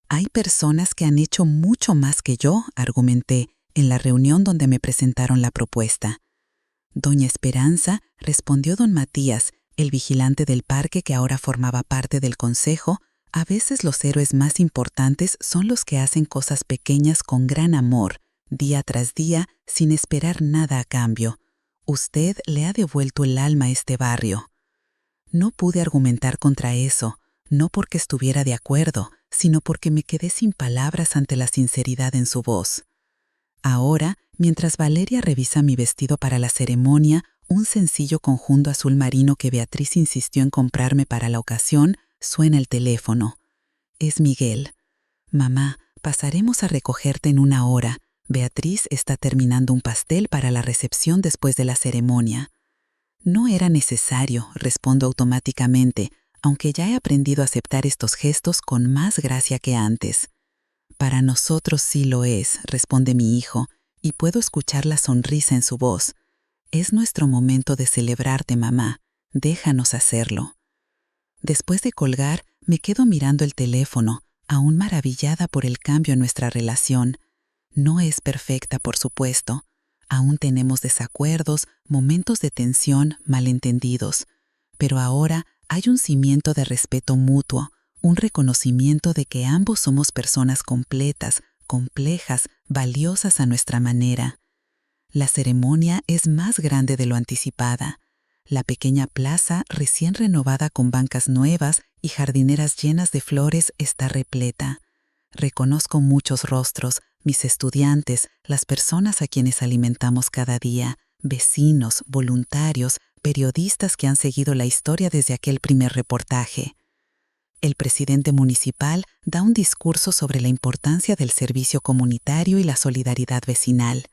Hay personas que han hecho mucho más que yo, argumenté, en la reunión donde me presentaron la propuesta. Doña Esperanza, respondió don Matías, el vigilante del parque que ahora formaba parte del consejo. A veces los héroes más importantes son los que hacen cosas pequeñas con gran amor, día tras día, sin esperar nada a cambio. Usted le ha devuelto el alma a este barrio. No pude argumentar contra eso, no porque estuviera de acuerdo, sino porque me quedé sin palabras ante la sinceridad en su voz. Ahora, mientras Valeria revisa mi vestido para la ceremonia, un sencillo conjunto azul marino que Beatriz insistió en comprarme para la ocasión, suena el teléfono. Es Miguel. Mamá, pasaremos a recogerte en 1 hora. Beatriz está terminando un pastel para la recepción después de la ceremonia. No era necesario, respondo automáticamente, aunque ya he aprendido a aceptar estos gestos con más gracia que antes. Para nosotros sí lo es, responde mi hijo, y puedo escuchar la sonrisa en su voz. Es nuestro momento de celebrarte, mamá. Déjanos hacerlo. Después de colgar, me quedo mirando el teléfono, aún maravillada por el cambio en nuestra relación. No es perfecta, por supuesto. Aún tenemos desacuerdos, momentos de tensión, malentendidos. Pero ahora hay un cimiento de respeto mutuo, un reconocimiento de que ambos somos personas completas, complejas, valiosas a nuestra manera. La ceremonia es más grande de lo anticipada. La pequeña plaza, recién renovada con bancas nuevas y jardineras llenas de flores, está repleta. Reconozco muchos rostros, mis estudiantes, las personas a quienes alimentamos cada día, vecinos, voluntarios, periodistas que han seguido la historia desde aquel primer reportaje. El presidente municipal da un discurso sobre la importancia del servicio comunitario y la solidaridad vecinal.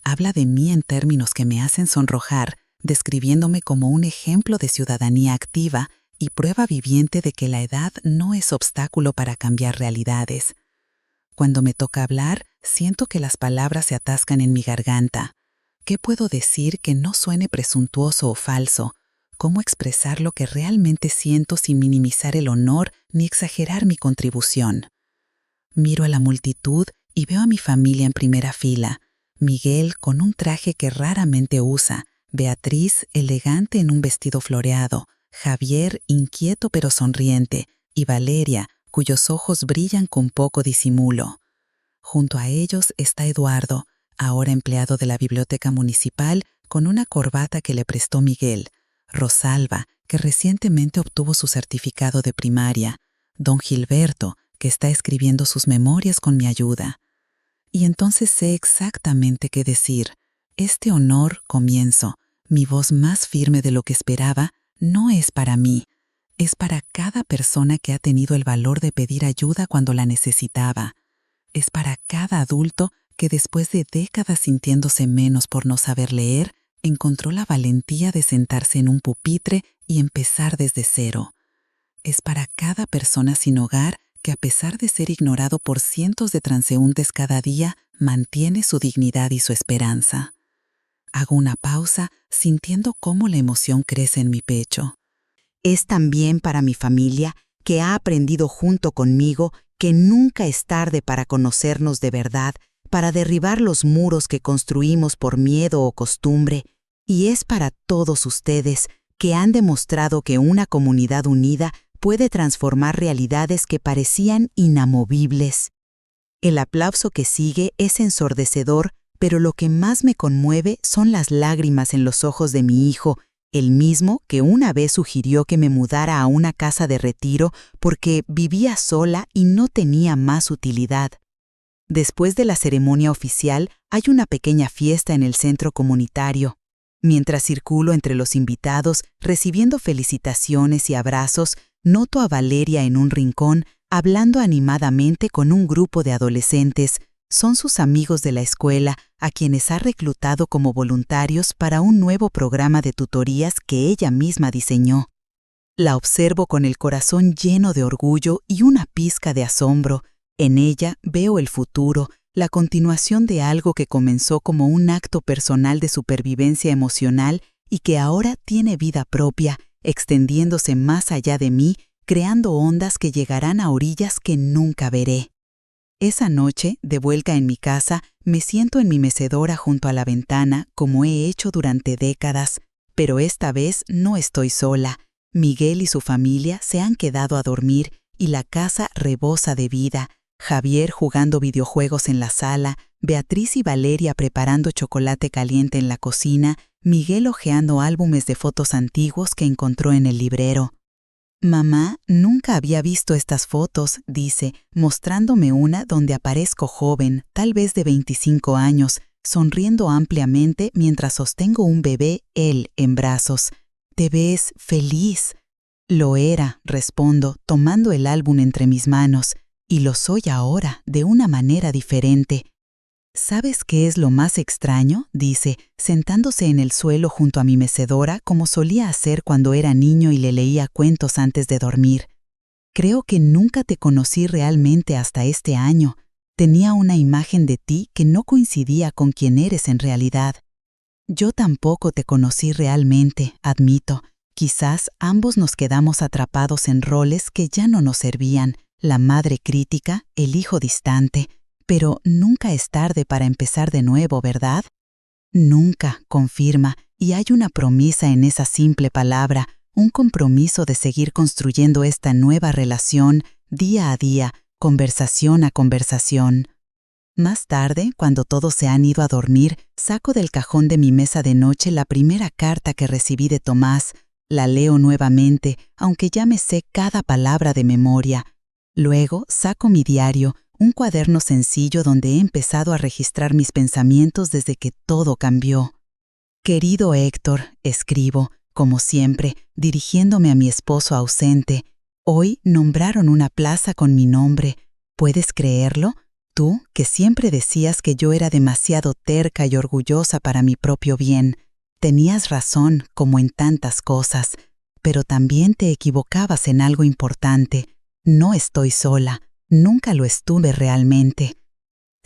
Habla de mí en términos que me hacen sonrojar, describiéndome como un ejemplo de ciudadanía activa y prueba viviente de que la edad no es obstáculo para cambiar realidades. Cuando me toca hablar, siento que las palabras se atascan en mi garganta. ¿Qué puedo decir que no suene presuntuoso o falso? ¿Cómo expresar lo que realmente siento sin minimizar el honor ni exagerar mi contribución? Miro a la multitud y veo a mi familia en primera fila. Miguel con un traje que raramente usa, Beatriz elegante en un vestido floreado, Javier inquieto pero sonriente y Valeria, cuyos ojos brillan con poco disimulo. Junto a ellos está Eduardo, ahora empleado de la biblioteca municipal, con una corbata que le prestó Miguel, Rosalba, que recientemente obtuvo su certificado de primaria, don Gilberto, que está escribiendo sus memorias con mi ayuda. Y entonces sé exactamente qué decir. Este honor, comienzo, mi voz más firme de lo que esperaba, no es para mí. Es para cada persona que ha tenido el valor de pedir ayuda cuando la necesitaba. Es para cada adulto que después de décadas sintiéndose menos por no saber leer, encontró la valentía de sentarse en un pupitre y empezar desde cero. Es para cada persona sin hogar que a pesar de ser ignorado por cientos de transeúntes cada día, mantiene su dignidad y su esperanza. Hago una pausa, sintiendo cómo la emoción crece en mi pecho. Es también para mi familia, que ha aprendido junto conmigo que nunca es tarde para conocernos de verdad, para derribar los muros que construimos por miedo o costumbre, y es para todos ustedes que han demostrado que una comunidad unida puede transformar realidades que parecían inamovibles. El aplauso que sigue es ensordecedor, pero lo que más me conmueve son las lágrimas en los ojos de mi hijo, el mismo que una vez sugirió que me mudara a una casa de retiro porque vivía sola y no tenía más utilidad. Después de la ceremonia oficial, hay una pequeña fiesta en el centro comunitario. Mientras circulo entre los invitados, recibiendo felicitaciones y abrazos, noto a Valeria en un rincón, hablando animadamente con un grupo de adolescentes. Son sus amigos de la escuela, a quienes ha reclutado como voluntarios para un nuevo programa de tutorías que ella misma diseñó. La observo con el corazón lleno de orgullo y una pizca de asombro. En ella veo el futuro, la continuación de algo que comenzó como un acto personal de supervivencia emocional y que ahora tiene vida propia, extendiéndose más allá de mí, creando ondas que llegarán a orillas que nunca veré. Esa noche, de vuelta en mi casa, me siento en mi mecedora junto a la ventana, como he hecho durante décadas. Pero esta vez no estoy sola. Miguel y su familia se han quedado a dormir y la casa rebosa de vida. Javier jugando videojuegos en la sala, Beatriz y Valeria preparando chocolate caliente en la cocina, Miguel hojeando álbumes de fotos antiguos que encontró en el librero. «Mamá, nunca había visto estas fotos», dice, mostrándome una donde aparezco joven, tal vez de 25 años, sonriendo ampliamente mientras sostengo un bebé, él en brazos. «Te ves feliz». «Lo era», respondo, tomando el álbum entre mis manos, «y lo soy ahora, de una manera diferente». «¿Sabes qué es lo más extraño?», dice, sentándose en el suelo junto a mi mecedora como solía hacer cuando era niño y le leía cuentos antes de dormir. «Creo que nunca te conocí realmente hasta este año. Tenía una imagen de ti que no coincidía con quien eres en realidad». «Yo tampoco te conocí realmente», admito. Quizás ambos nos quedamos atrapados en roles que ya no nos servían, la madre crítica, el hijo distante. Pero nunca es tarde para empezar de nuevo, ¿verdad? Nunca, confirma, y hay una promesa en esa simple palabra, un compromiso de seguir construyendo esta nueva relación día a día, conversación a conversación. Más tarde, cuando todos se han ido a dormir, saco del cajón de mi mesa de noche la primera carta que recibí de Tomás. La leo nuevamente, aunque ya me sé cada palabra de memoria. Luego saco mi diario, un cuaderno sencillo donde he empezado a registrar mis pensamientos desde que todo cambió. «Querido Héctor», escribo, como siempre, dirigiéndome a mi esposo ausente, «hoy nombraron una plaza con mi nombre. ¿Puedes creerlo? Tú, que siempre decías que yo era demasiado terca y orgullosa para mi propio bien. Tenías razón, como en tantas cosas, pero también te equivocabas en algo importante. No estoy sola. Nunca lo estuve realmente».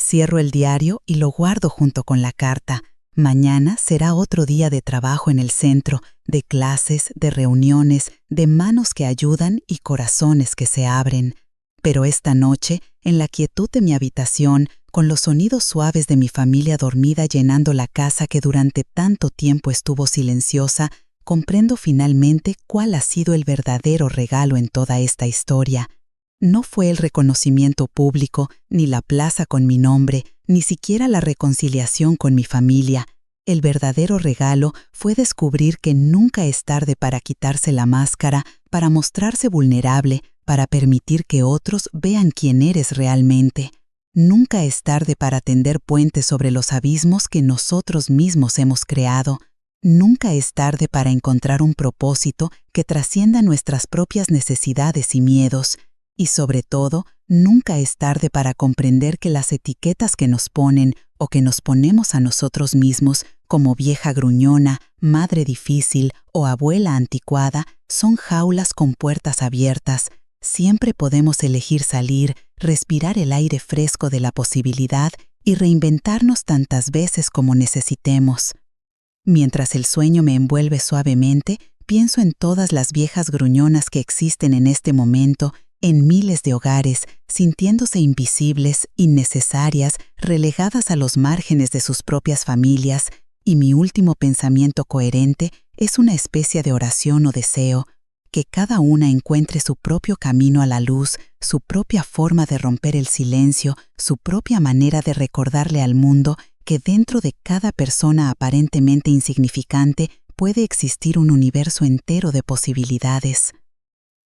Cierro el diario y lo guardo junto con la carta. Mañana será otro día de trabajo en el centro, de clases, de reuniones, de manos que ayudan y corazones que se abren. Pero esta noche, en la quietud de mi habitación, con los sonidos suaves de mi familia dormida llenando la casa que durante tanto tiempo estuvo silenciosa, comprendo finalmente cuál ha sido el verdadero regalo en toda esta historia. No fue el reconocimiento público, ni la plaza con mi nombre, ni siquiera la reconciliación con mi familia. El verdadero regalo fue descubrir que nunca es tarde para quitarse la máscara, para mostrarse vulnerable, para permitir que otros vean quién eres realmente. Nunca es tarde para tender puentes sobre los abismos que nosotros mismos hemos creado. Nunca es tarde para encontrar un propósito que trascienda nuestras propias necesidades y miedos. Y sobre todo, nunca es tarde para comprender que las etiquetas que nos ponen o que nos ponemos a nosotros mismos, como vieja gruñona, madre difícil o abuela anticuada, son jaulas con puertas abiertas. Siempre podemos elegir salir, respirar el aire fresco de la posibilidad y reinventarnos tantas veces como necesitemos. Mientras el sueño me envuelve suavemente, pienso en todas las viejas gruñonas que existen en este momento, en miles de hogares, sintiéndose invisibles, innecesarias, relegadas a los márgenes de sus propias familias, y mi último pensamiento coherente es una especie de oración o deseo, que cada una encuentre su propio camino a la luz, su propia forma de romper el silencio, su propia manera de recordarle al mundo que dentro de cada persona aparentemente insignificante puede existir un universo entero de posibilidades.